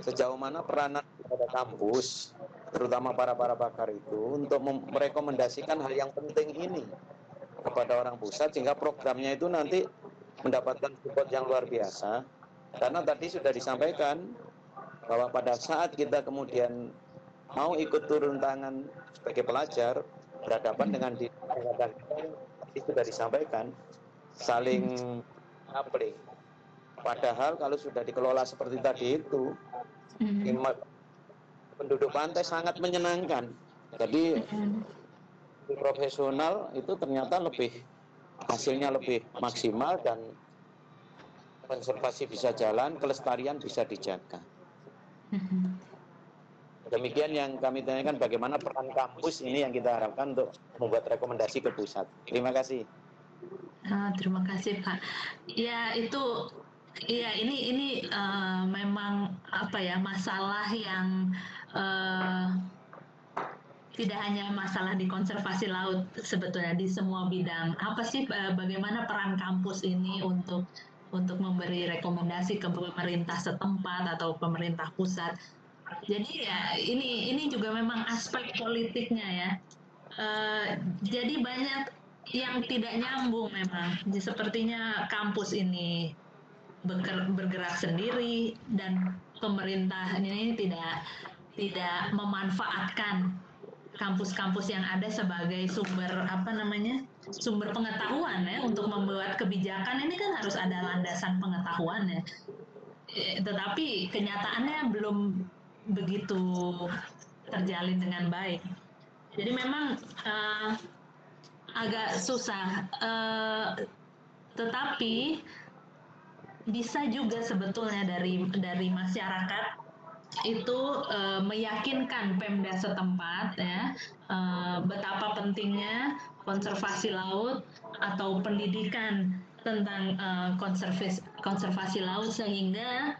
sejauh mana peranan pada kampus, terutama para pakar itu, untuk merekomendasikan hal yang penting ini kepada orang pusat, sehingga programnya itu nanti mendapatkan support yang luar biasa. Karena tadi sudah disampaikan bahwa pada saat kita kemudian mau ikut turun tangan sebagai pelajar, berhadapan dengan tadi sudah disampaikan, saling coupling. Padahal kalau sudah dikelola seperti tadi itu, penduduk pantai sangat menyenangkan. Jadi profesional itu ternyata hasilnya lebih maksimal, dan konservasi bisa jalan, kelestarian bisa dijaga. Demikian yang kami tanyakan, bagaimana peran kampus ini yang kita harapkan untuk membuat rekomendasi ke pusat. Terima kasih. Terima kasih Pak. Ya itu. Iya, ini memang masalah yang tidak hanya masalah di konservasi laut, sebetulnya di semua bidang. Apa sih bagaimana peran kampus ini untuk memberi rekomendasi ke pemerintah setempat atau pemerintah pusat? Jadi ya ini juga memang aspek politiknya ya. Jadi banyak yang tidak nyambung memang. Sepertinya kampus ini bergerak sendiri dan pemerintah ini tidak memanfaatkan kampus-kampus yang ada sebagai sumber sumber pengetahuan ya untuk membuat kebijakan. Ini kan harus ada landasan pengetahuan ya. Tetapi kenyataannya belum begitu terjalin dengan baik. Jadi memang agak susah. Tetapi bisa juga sebetulnya dari masyarakat itu meyakinkan Pemda setempat ya betapa pentingnya konservasi laut atau pendidikan tentang konservasi laut, sehingga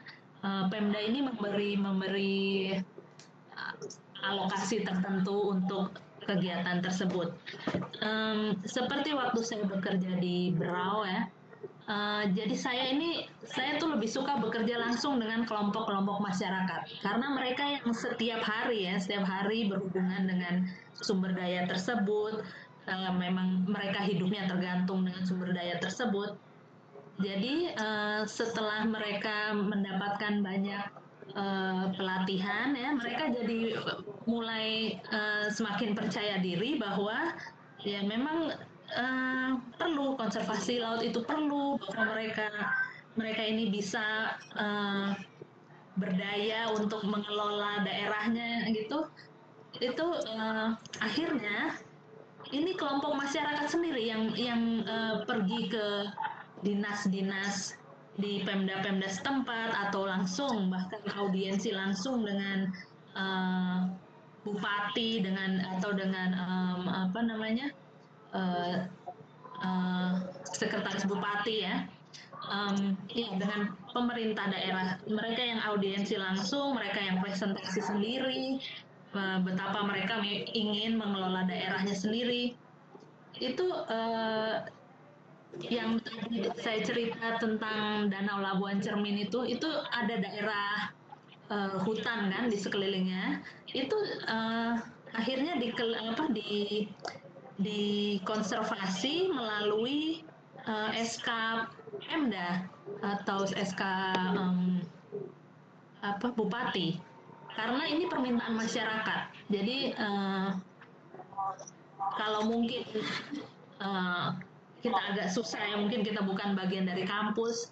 Pemda ini memberi alokasi tertentu untuk kegiatan tersebut. Seperti waktu saya bekerja di Berau ya. Jadi saya tuh lebih suka bekerja langsung dengan kelompok-kelompok masyarakat, karena mereka yang setiap hari berhubungan dengan sumber daya tersebut, memang mereka hidupnya tergantung dengan sumber daya tersebut. Jadi setelah mereka mendapatkan banyak pelatihan ya, mereka jadi mulai semakin percaya diri bahwa ya memang perlu konservasi laut, itu perlu, bahwa mereka ini bisa berdaya untuk mengelola daerahnya gitu. Itu akhirnya ini kelompok masyarakat sendiri yang pergi ke dinas-dinas di Pemda-Pemda setempat, atau langsung bahkan audiensi langsung dengan bupati atau dengan sekretaris bupati ya, dengan pemerintah daerah. Mereka yang audiensi langsung, mereka yang presentasi sendiri, betapa mereka ingin mengelola daerahnya sendiri. Itu yang tadi saya cerita tentang Danau Labuan Cermin itu ada daerah hutan kan di sekelilingnya. Itu akhirnya dikonservasi melalui SK Pemda atau SK Bupati, karena ini permintaan masyarakat. Jadi kalau mungkin kita agak susah ya, mungkin kita bukan bagian dari kampus,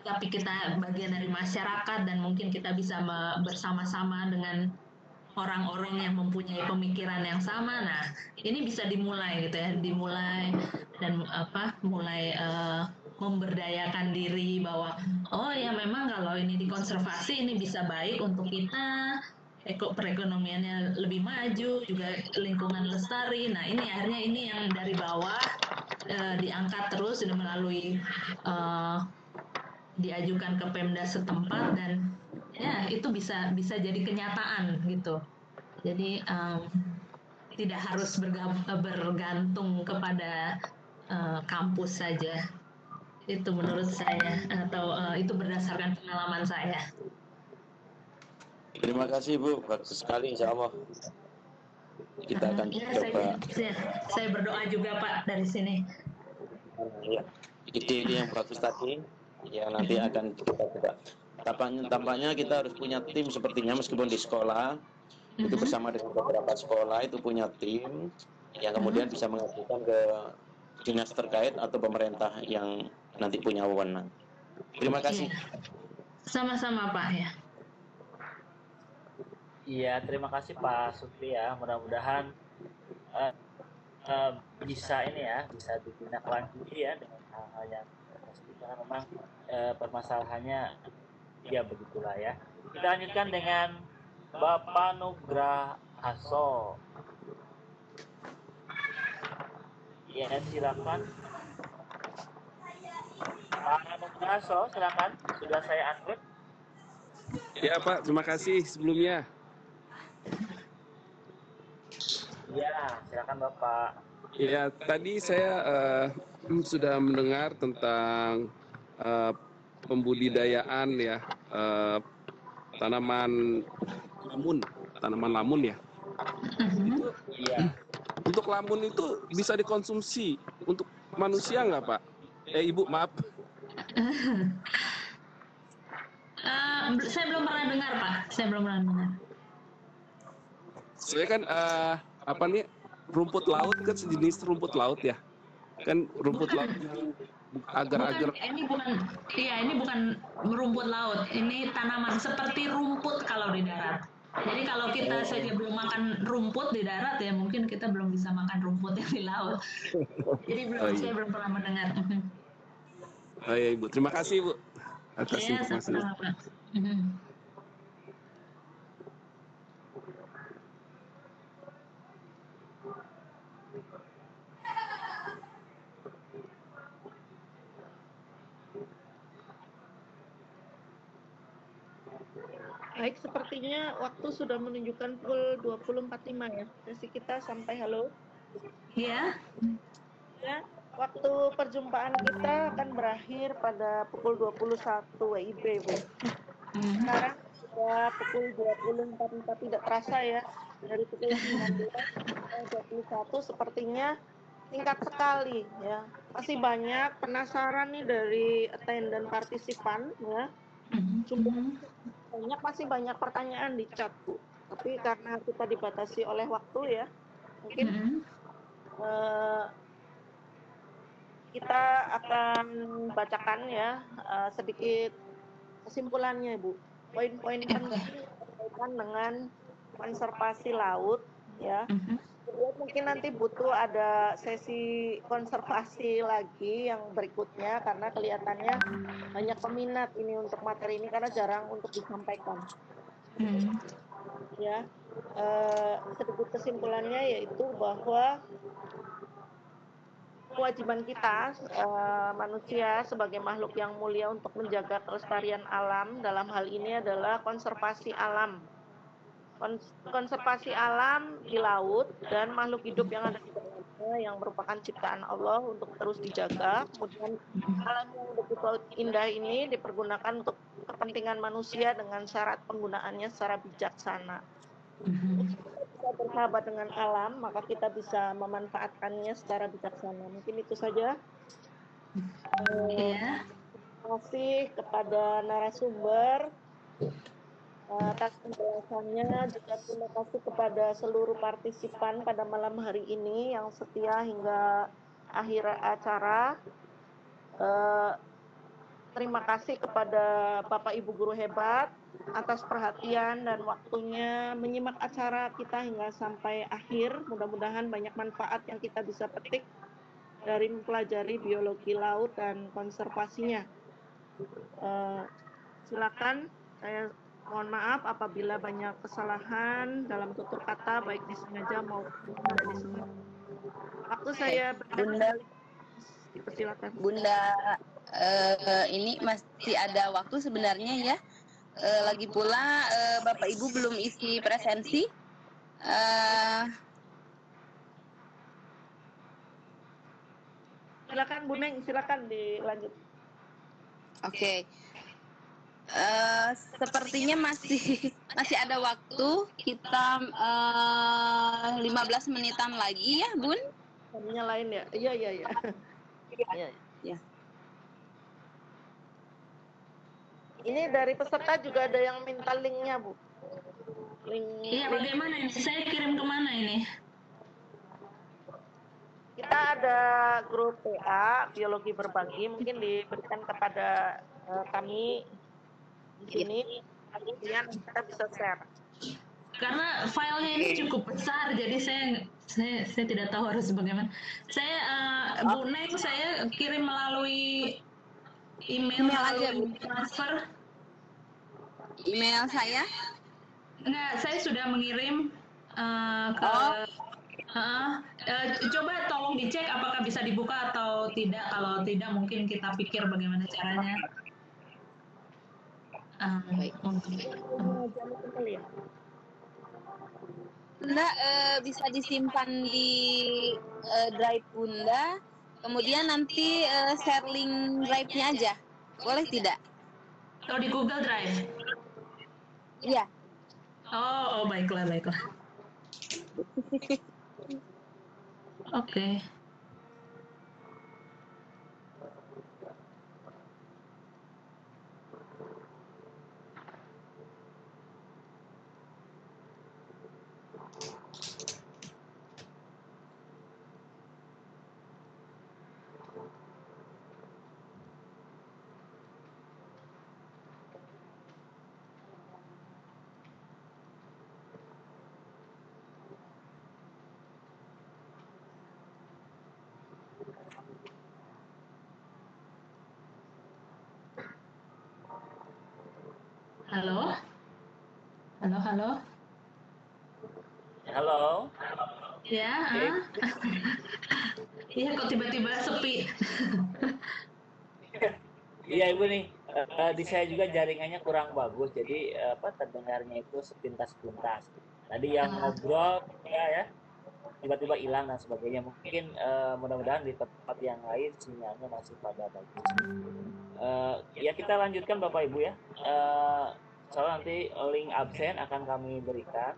tapi kita bagian dari masyarakat, dan mungkin kita bisa bersama-sama dengan orang-orang yang mempunyai pemikiran yang sama. Nah, ini bisa dimulai gitu ya, dan mulai memberdayakan diri bahwa oh ya, memang kalau ini dikonservasi ini bisa baik untuk kita, perekonomiannya lebih maju, juga lingkungan lestari. Nah, ini akhirnya yang dari bawah diangkat terus melalui diajukan ke Pemda setempat, dan ya itu bisa jadi kenyataan gitu. Jadi tidak harus bergantung kepada kampus saja. Itu menurut saya, atau itu berdasarkan pengalaman saya. Terima kasih Bu, bagus sekali, insya Allah kita akan coba. Saya berdoa juga Pak dari sini. Ya, ide yang bagus tadi, ya nanti akan kita coba. Tampaknya kita harus punya tim sepertinya, meskipun di sekolah itu bersama dengan beberapa sekolah itu punya tim yang kemudian bisa mengajukan ke dinas terkait atau pemerintah yang nanti punya wewenang. Terima kasih. Sama-sama Pak ya. Iya, terima kasih Pak Supri ya. Mudah-mudahan bisa ditindaklanjuti ya dengan hal-hal yang pasti, karena memang permasalahannya ya begitulah ya. Kita lanjutkan dengan Bapak Nugrahaso. Ya, silakan. Pak Nugrahaso, silakan. Sudah saya unmute. Ya Pak, terima kasih sebelumnya. Ya, silakan Bapak. Ya, tadi saya sudah mendengar tentang pembudidayaan ya tanaman lamun ya. Itu, Iya. untuk lamun itu bisa dikonsumsi untuk manusia nggak Pak? Ibu, maaf. Saya belum pernah dengar Pak. Saya belum pernah dengar. Saya kan rumput laut kan sejenis rumput laut ya. Kan rumput laut agar-agar. Ini bukan rumput laut. Ini tanaman seperti rumput kalau di darat. Jadi kalau kita saja belum makan rumput di darat ya, mungkin kita belum bisa makan rumput yang di laut. Jadi saya belum pernah mendengar. Oh ya Ibu, terima kasih Bu atas informasi. Sama-sama Pak. Baik, sepertinya waktu sudah menunjukkan pukul 20.45 ya. Sesi kita sampai halo. Ya. Ya, waktu perjumpaan kita akan berakhir pada pukul 21 WIB, Bu. Sekarang sudah pukul 20.44, tidak terasa ya. Dari pukul 19.21 sepertinya singkat sekali ya. Masih banyak penasaran nih dari attendant partisipan ya. Masih banyak pertanyaan di chat Bu, tapi karena kita dibatasi oleh waktu ya, mungkin kita akan bacakan ya sedikit kesimpulannya Bu. Poin-poin penting berkaitan dengan konservasi laut ya. Mungkin nanti butuh ada sesi konservasi lagi yang berikutnya, karena kelihatannya banyak peminat ini untuk materi ini karena jarang untuk disampaikan. Ya, sedikit kesimpulannya yaitu bahwa kewajiban kita manusia sebagai makhluk yang mulia untuk menjaga kelestarian alam, dalam hal ini adalah konservasi alam. Konservasi alam di laut dan makhluk hidup yang ada di dalamnya yang merupakan ciptaan Allah untuk terus dijaga. Kemudian alam yang begitu indah ini dipergunakan untuk kepentingan manusia dengan syarat penggunaannya secara bijaksana. Bisa bersahabat dengan alam, maka kita bisa memanfaatkannya secara bijaksana. Mungkin itu saja. Iya. Terima kasih kepada narasumber atas penjelasannya. Juga terima kasih kepada seluruh partisipan pada malam hari ini yang setia hingga akhir acara. Terima kasih kepada Bapak Ibu guru hebat atas perhatian dan waktunya menyimak acara kita hingga sampai akhir. Mudah-mudahan banyak manfaat yang kita bisa petik dari mempelajari biologi laut dan konservasinya. Silakan, saya mohon maaf apabila banyak kesalahan dalam tutur kata baik disengaja maupun tidak disengaja. Waktu saya Bunda, dipersilakan. Bunda, ini masih ada waktu sebenarnya ya. Lagi pula Bapak Ibu belum isi presensi. Silakan Bu Neng, silakan dilanjut. Oke. Sepertinya masih ada waktu. Kita 15 menitan lagi ya, Bun. Namanya lain ya? Iya. Ya. Ini dari peserta juga ada yang minta linknya, Bu. Iya, bagaimana ini? Saya kirim kemana ini? Kita ada grup PA biologi berbagi, mungkin diberikan kepada kami di sini. Kemudian kita bisa share. Karena filenya ini cukup besar, jadi saya tidak tahu harus bagaimana. Saya Bu Neng, saya kirim melalui email aja, Bu. transfer. Email saya? Enggak, saya sudah mengirim ke. Coba tolong dicek apakah bisa dibuka atau tidak. Kalau tidak, mungkin kita pikir bagaimana caranya. Bunda bisa disimpan di drive Bunda, kemudian nanti share link drive-nya aja, boleh tidak? Oh, di Google Drive? Iya. Oh, baiklah. Oke. Halo. Ya. Iya, kok tiba-tiba sepi. Iya Ibu nih, di saya juga jaringannya kurang bagus, jadi terdengarnya itu sepintas-pintas. Tadi yang ngobrol ya tiba-tiba hilang dan sebagainya. Mungkin mudah-mudahan di tempat yang lain sinyalnya masih pada bagus. Ya kita lanjutkan Bapak Ibu ya. Soalnya nanti link absen akan kami berikan.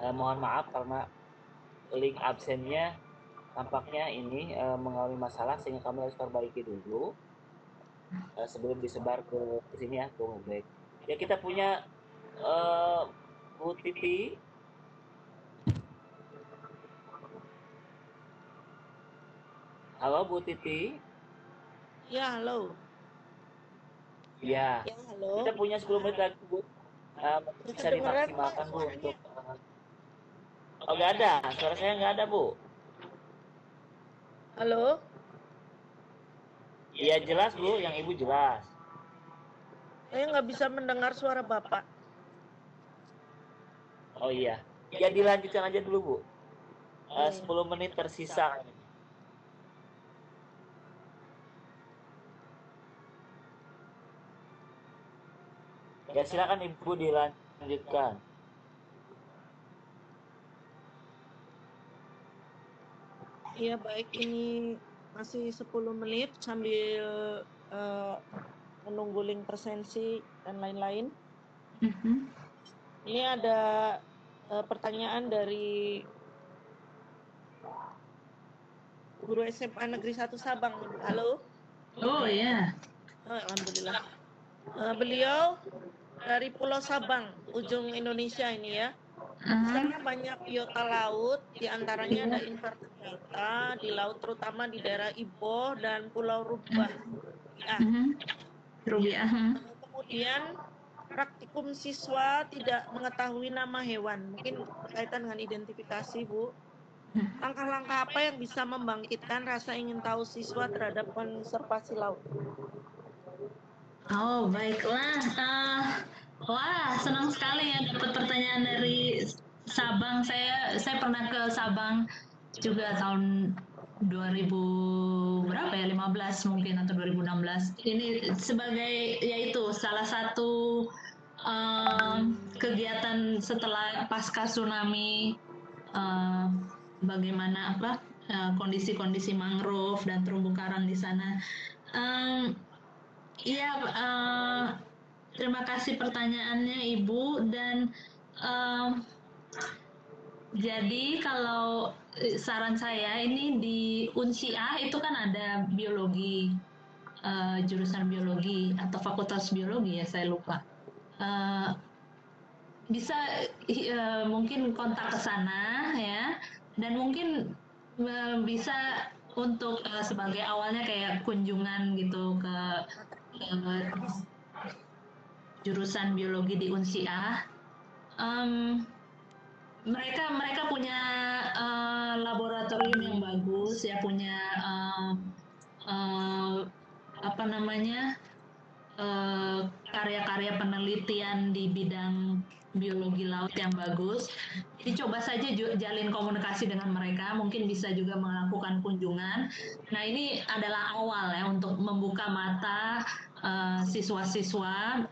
Mohon maaf karena link absennya tampaknya ini mengalami masalah sehingga kami harus perbaiki dulu sebelum disebar ke sini ya, ke web. Ya kita punya Bu Titi. Halo Bu Titi. Ya, halo. Ya, halo. Kita punya 10 menit lagi Bu. Bisa dimaksimalkan Bu untuk oh nggak ada, suara saya nggak ada Bu. Halo. Iya jelas Bu, yang Ibu jelas. Saya nggak bisa mendengar suara Bapak. Oh iya, ya dilanjutkan aja dulu Bu. 10 menit tersisa. Ya silakan Ibu dilanjutkan. Iya baik, ini masih 10 menit sambil menunggu link presensi dan lain-lain. Ini ada pertanyaan dari guru SMA Negeri 1 Sabang. Halo. Oh ya. Alhamdulillah. Beliau dari Pulau Sabang, ujung Indonesia ini ya. Di sana banyak biota laut, diantaranya ada invertebrata di laut, terutama di daerah Iboh dan Pulau Rubah. Kemudian praktikum siswa tidak mengetahui nama hewan, mungkin berkaitan dengan identifikasi, Bu. Langkah-langkah apa yang bisa membangkitkan rasa ingin tahu siswa terhadap konservasi laut? Oh, baiklah. Wah, senang sekali ya dapat pertanyaan dari Sabang. Saya pernah ke Sabang juga tahun 2000 berapa ya, 15 mungkin atau 2016. Ini sebagai yaitu salah satu kegiatan setelah pasca tsunami, bagaimana kondisi-kondisi mangrove dan terumbu karang di sana. Iya, terima kasih pertanyaannya Ibu, dan jadi kalau saran saya ini di Unsia itu kan ada biologi, jurusan biologi atau fakultas biologi ya, saya lupa. Bisa mungkin kontak ke sana ya, dan mungkin bisa untuk sebagai awalnya kayak kunjungan gitu ke jurusan biologi di Unsia. Mereka punya laboratorium yang bagus ya, punya karya-karya penelitian di bidang biologi laut yang bagus. Jadi coba saja jalin komunikasi dengan mereka, mungkin bisa juga melakukan kunjungan. Nah, ini adalah awal ya untuk membuka mata siswa-siswa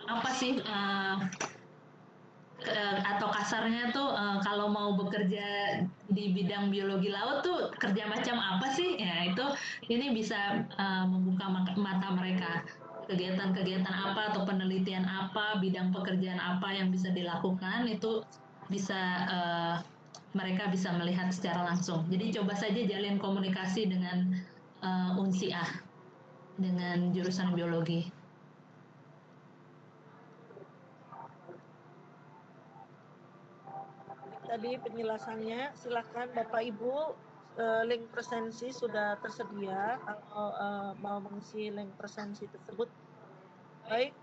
apa sih atau kasarnya tuh kalau mau bekerja di bidang biologi laut tuh kerja macam apa sih ya, ini bisa membuka mata mereka, kegiatan-kegiatan apa atau penelitian apa, bidang pekerjaan apa yang bisa dilakukan, itu bisa mereka bisa melihat secara langsung. Jadi coba saja jalin komunikasi dengan Unsia dengan jurusan biologi. Tadi penjelasannya, silakan Bapak Ibu, link presensi sudah tersedia kalau mau mengisi link presensi tersebut. Baik,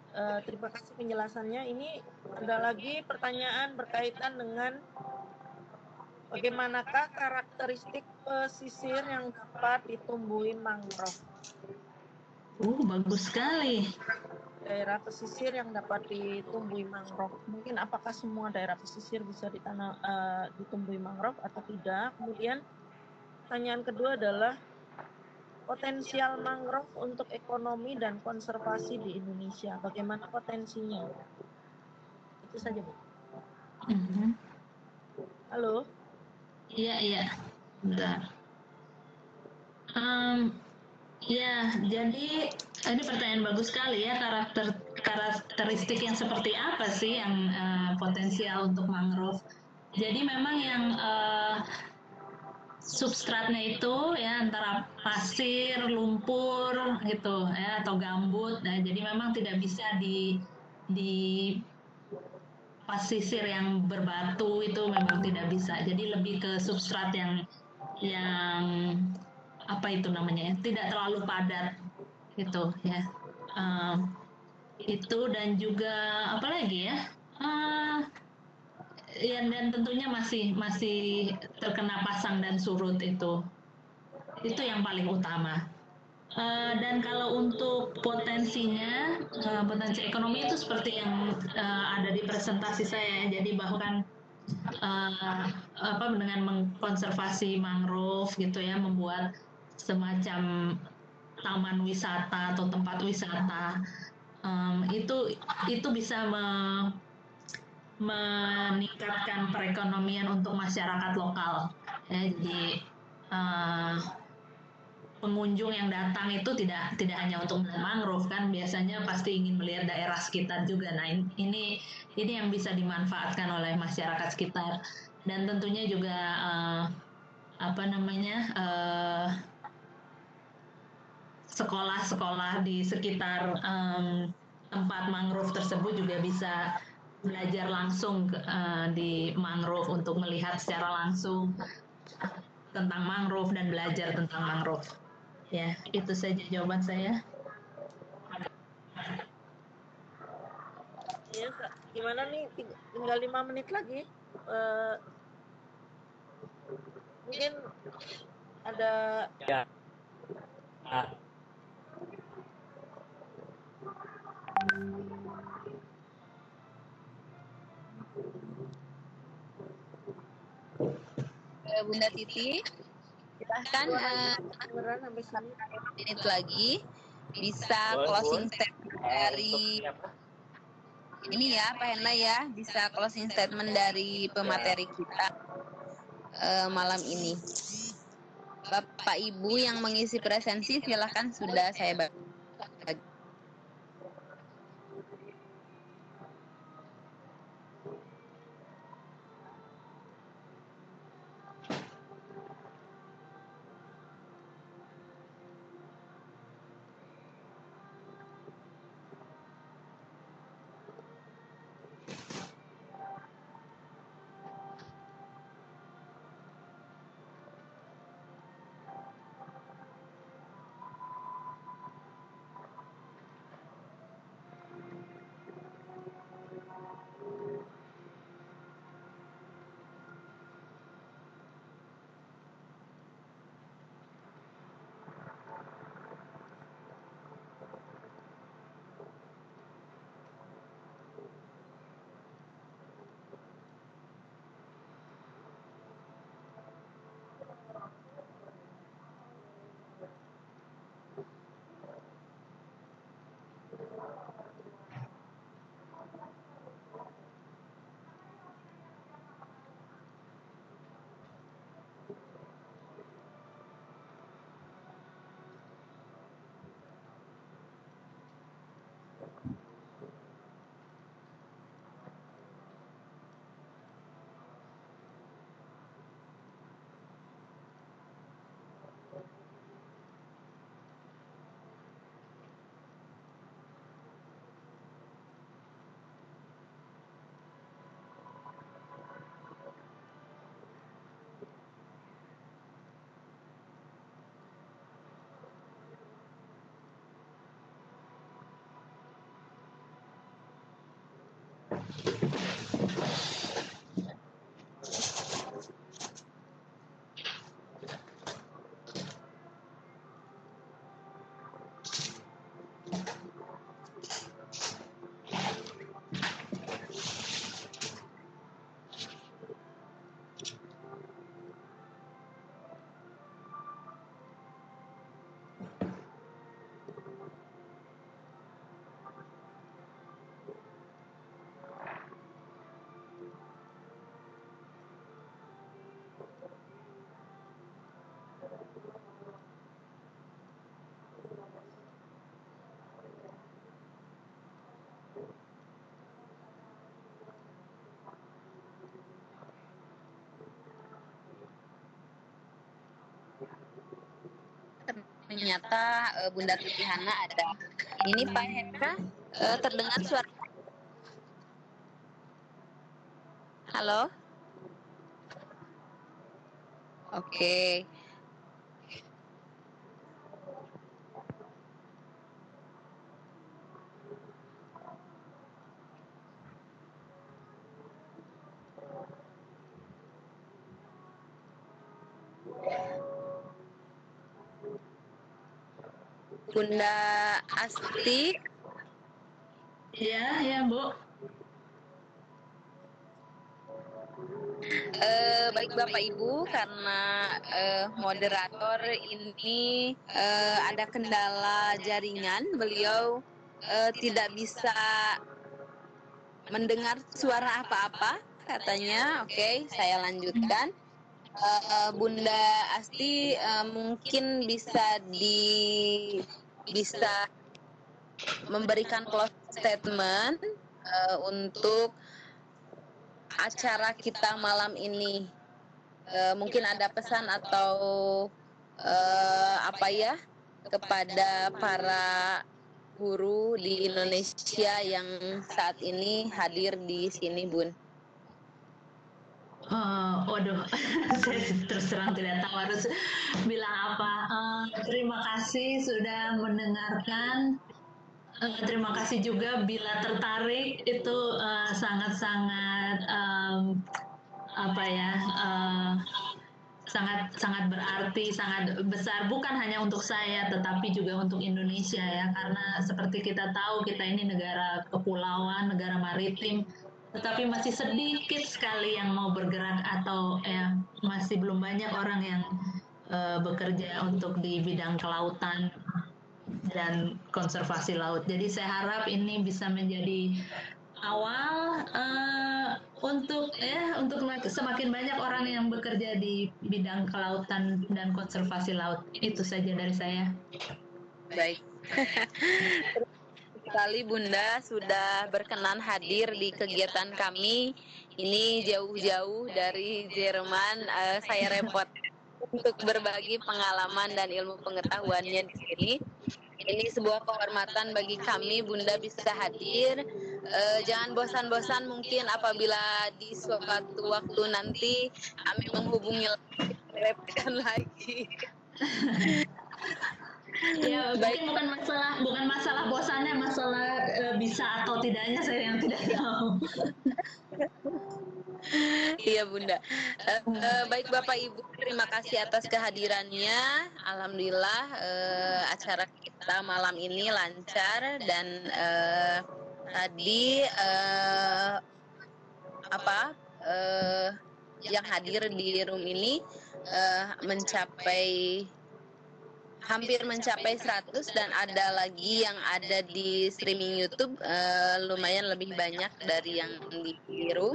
terima kasih penjelasannya. Ini ada lagi pertanyaan berkaitan dengan bagaimanakah karakteristik pesisir yang dapat ditumbuhi mangrove? Bagus sekali. Daerah pesisir yang dapat ditumbuhi mangrove. Mungkin apakah semua daerah pesisir bisa ditumbuhi mangrove atau tidak? Kemudian pertanyaan kedua adalah potensial mangrove untuk ekonomi dan konservasi di Indonesia. Bagaimana potensinya? Itu saja, Bu. Halo? Iya. Bentar. Ya, jadi ini pertanyaan bagus sekali ya, karakteristik yang seperti apa sih yang potensial untuk mangrove. Jadi memang yang substratnya itu ya antara pasir, lumpur gitu ya, atau gambut. Nah, jadi memang tidak bisa di pasisir yang berbatu, itu memang tidak bisa. Jadi lebih ke substrat yang apa itu namanya, tidak terlalu padat gitu ya. Itu dan juga apa lagi ya, dan tentunya masih terkena pasang dan surut, itu yang paling utama. Dan kalau untuk potensinya, potensi ekonomi itu seperti yang ada di presentasi saya. Jadi bahkan dengan mengkonservasi mangrove gitu ya, membuat semacam taman wisata atau tempat wisata, itu bisa meningkatkan perekonomian. perekonomian untuk masyarakat lokal. Ya, jadi pengunjung yang datang itu tidak hanya untuk melihat mangrove kan, biasanya pasti ingin melihat daerah sekitar juga. Nah, ini yang bisa dimanfaatkan oleh masyarakat sekitar, dan tentunya juga sekolah-sekolah di sekitar tempat mangrove tersebut juga bisa belajar langsung di mangrove untuk melihat secara langsung tentang mangrove dan belajar tentang mangrove. Ya, itu saja jawaban saya. Ya, gimana nih? Tinggal 5 menit lagi. Mungkin ada Ya. Bunda Titi, silahkan sampai sini. menit lagi bisa closing statement dari ini ya Pak Henda ya, bisa closing statement dari pemateri kita malam ini. Bapak Ibu yang mengisi presensi silahkan, sudah saya bagi. Ternyata Bunda Tuti Hana ada. Ini Pak Hendra, terdengar suara. Halo? Oke. Bunda Asti. Ya Bu. Baik Bapak Ibu, karena moderator ini ada kendala jaringan, beliau tidak bisa mendengar suara apa-apa katanya. Oke, saya lanjutkan. Bunda Asti mungkin bisa memberikan closing statement untuk acara kita malam ini. Mungkin ada pesan atau apa ya kepada para guru di Indonesia yang saat ini hadir di sini, Bun. Waduh, saya terus terang tidak tahu harus bilang apa. Terima kasih sudah mendengarkan. Terima kasih juga bila tertarik, itu sangat-sangat apa ya, sangat berarti, sangat besar, bukan hanya untuk saya tetapi juga untuk Indonesia ya, karena seperti kita tahu kita ini negara kepulauan, negara maritim, tetapi masih sedikit sekali yang mau bergerak atau ya masih belum banyak orang yang bekerja untuk di bidang kelautan dan konservasi laut. Jadi saya harap ini bisa menjadi awal untuk semakin banyak orang yang bekerja di bidang kelautan dan konservasi laut. Itu saja dari saya. Baik. Sekali Bunda sudah berkenan hadir di kegiatan kami. Ini jauh-jauh dari Jerman. Saya repot untuk berbagi pengalaman dan ilmu pengetahuannya di sini. Ini sebuah kehormatan bagi kami Bunda bisa hadir. Jangan bosan-bosan, mungkin apabila di suatu waktu nanti kami menghubungi lagi. Ya, mungkin bukan masalah bosannya, masalah bisa atau tidaknya saya yang tidak tahu. Iya Bunda. Baik Bapak Ibu, terima kasih atas kehadirannya. Alhamdulillah acara kita malam ini lancar dan tadi yang hadir di room ini hampir mencapai 100 dan ada lagi yang ada di streaming YouTube lumayan lebih banyak dari yang di room.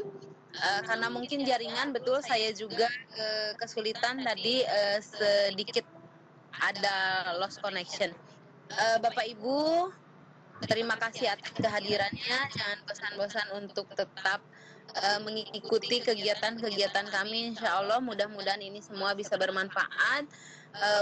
Karena mungkin jaringan, betul saya juga kesulitan tadi sedikit ada lost connection. Bapak Ibu, terima kasih atas kehadirannya. Jangan bosan-bosan untuk tetap mengikuti kegiatan-kegiatan kami. Insya Allah mudah-mudahan ini semua bisa bermanfaat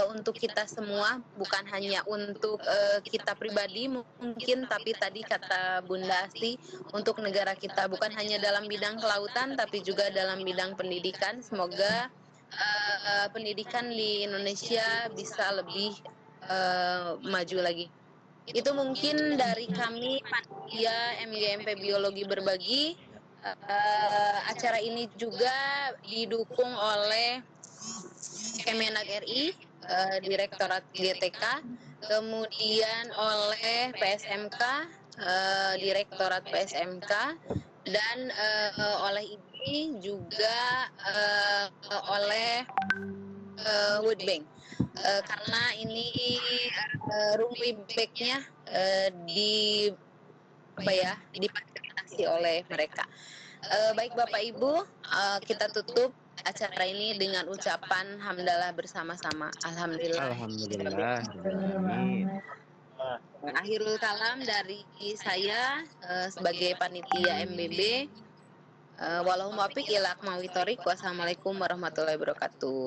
untuk kita semua, bukan hanya untuk kita pribadi mungkin, tapi tadi kata Bunda Asti, untuk negara kita, bukan hanya dalam bidang kelautan tapi juga dalam bidang pendidikan. Semoga pendidikan di Indonesia bisa lebih maju lagi. Itu mungkin dari kami panitia MGMP Biologi Berbagi. Acara ini juga didukung oleh Kemenak RI, Direktorat GTK, kemudian oleh PSMK, Direktorat PSMK, dan oleh ini juga oleh World Bank. Karena ini room back-nya difasilitasi oleh mereka. Baik Bapak Ibu, kita tutup acara ini dengan ucapan hamdalah bersama-sama. Alhamdulillah. Alhamdulillah. Akhirul kalam dari saya sebagai panitia MBB. Wallahul muwaffiq ila aqwamit thoriq. Wassalamualaikum warahmatullahi wabarakatuh.